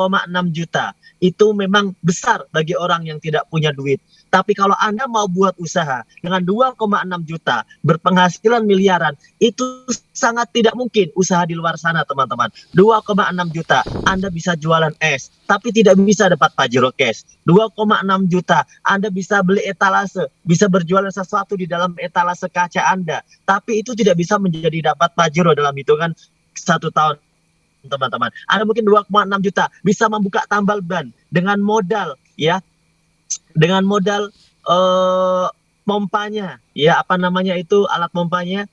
juta itu memang besar bagi orang yang tidak punya duit. Tapi kalau Anda mau buat usaha dengan 2,6 juta berpenghasilan miliaran, itu Sangat tidak mungkin usaha di luar sana, teman-teman. 2,6 juta, Anda bisa jualan es, tapi tidak bisa dapat Pajero Cash. 2,6 juta, Anda bisa beli etalase, bisa berjualan sesuatu di dalam etalase kaca Anda, tapi itu tidak bisa menjadi dapat Pajero dalam hitungan 1 tahun, teman-teman. Anda mungkin 2,6 juta, bisa membuka tambal ban dengan modal, ya, dengan modal pompanya, ya, apa namanya itu, alat pompanya,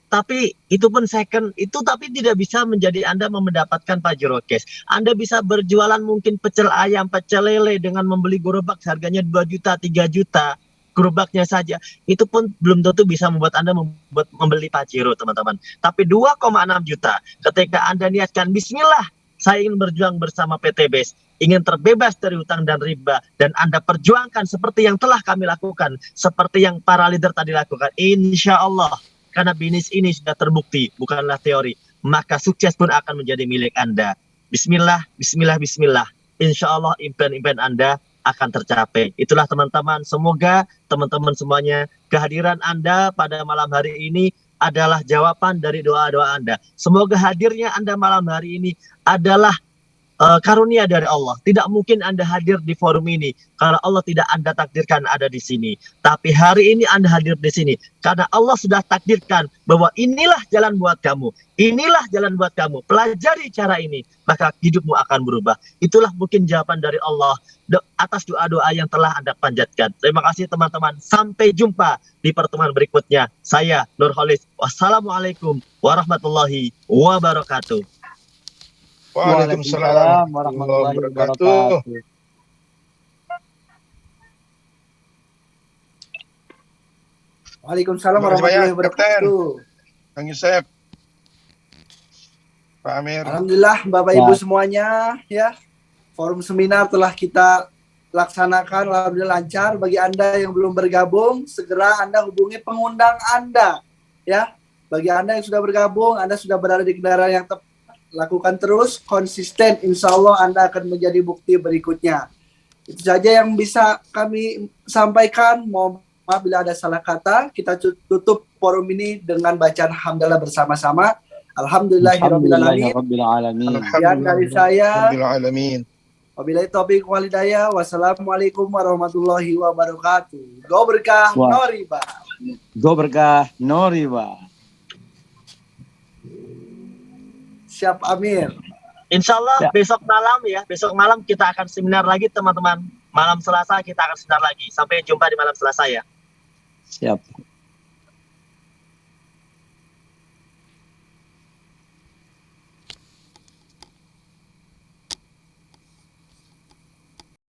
tapi itu pun second itu, tapi tidak bisa menjadi Anda mendapatkan Pajero Cash. Anda bisa berjualan mungkin pecel ayam, pecel lele dengan membeli gerobak harganya 2 juta, 3 juta, gerobaknya saja. Itu pun belum tentu bisa membuat Anda membeli Pajero, teman-teman. Tapi 2,6 juta, ketika Anda niatkan, bismillah, saya ingin berjuang bersama PT BES, ingin terbebas dari hutang dan riba, dan Anda perjuangkan seperti yang telah kami lakukan, seperti yang para leader tadi lakukan, insya Allah, karena bisnis ini sudah terbukti, bukanlah teori, maka sukses pun akan menjadi milik Anda. Bismillah, bismillah, bismillah. Insya Allah impian-impian Anda akan tercapai. Itulah teman-teman, semoga teman-teman semuanya, kehadiran Anda pada malam hari ini adalah jawaban dari doa-doa Anda. Semoga hadirnya Anda malam hari ini adalah karunia dari Allah. Tidak mungkin Anda hadir di forum ini kalau Allah tidak Anda takdirkan ada di sini. Tapi hari ini Anda hadir di sini karena Allah sudah takdirkan bahwa inilah jalan buat kamu. Inilah jalan buat kamu. Pelajari cara ini, maka hidupmu akan berubah. Itulah mungkin jawaban dari Allah atas doa-doa yang telah Anda panjatkan. Terima kasih teman-teman. Sampai jumpa di pertemuan berikutnya. Saya Nurholis. Wassalamualaikum warahmatullahi wabarakatuh. Waalaikumsalam warahmatullahi wabarakatuh. Waalaikumsalam Terima kasih warahmatullahi banyak, wabarakatuh. Kang Yusef, Pak Amir. Alhamdulillah Bapak Ibu semuanya, ya. Forum seminar telah kita laksanakan, alhamdulillah lancar. Bagi Anda yang belum bergabung, segera Anda hubungi pengundang Anda, ya. Bagi Anda yang sudah bergabung, Anda sudah berada di kendaraan yang tepat, lakukan terus, konsisten, insya Allah Anda akan menjadi bukti berikutnya. Itu saja yang bisa kami sampaikan. Mohon maaf bila ada salah kata. Kita tutup forum ini dengan bacaan hamdalah bersama-sama. Alhamdulillahirrahmanirrahim. Sekian dari saya. Wabillahi taufiq wal hidayah. Wassalamualaikum warahmatullahi wabarakatuh. Go berkah, no riba. Go berkah, no riba. Siap Amir. Insya Allah Ya. besok malam kita akan seminar lagi teman-teman. Malam Selasa kita akan seminar lagi. Sampai jumpa di malam Selasa ya. Siap.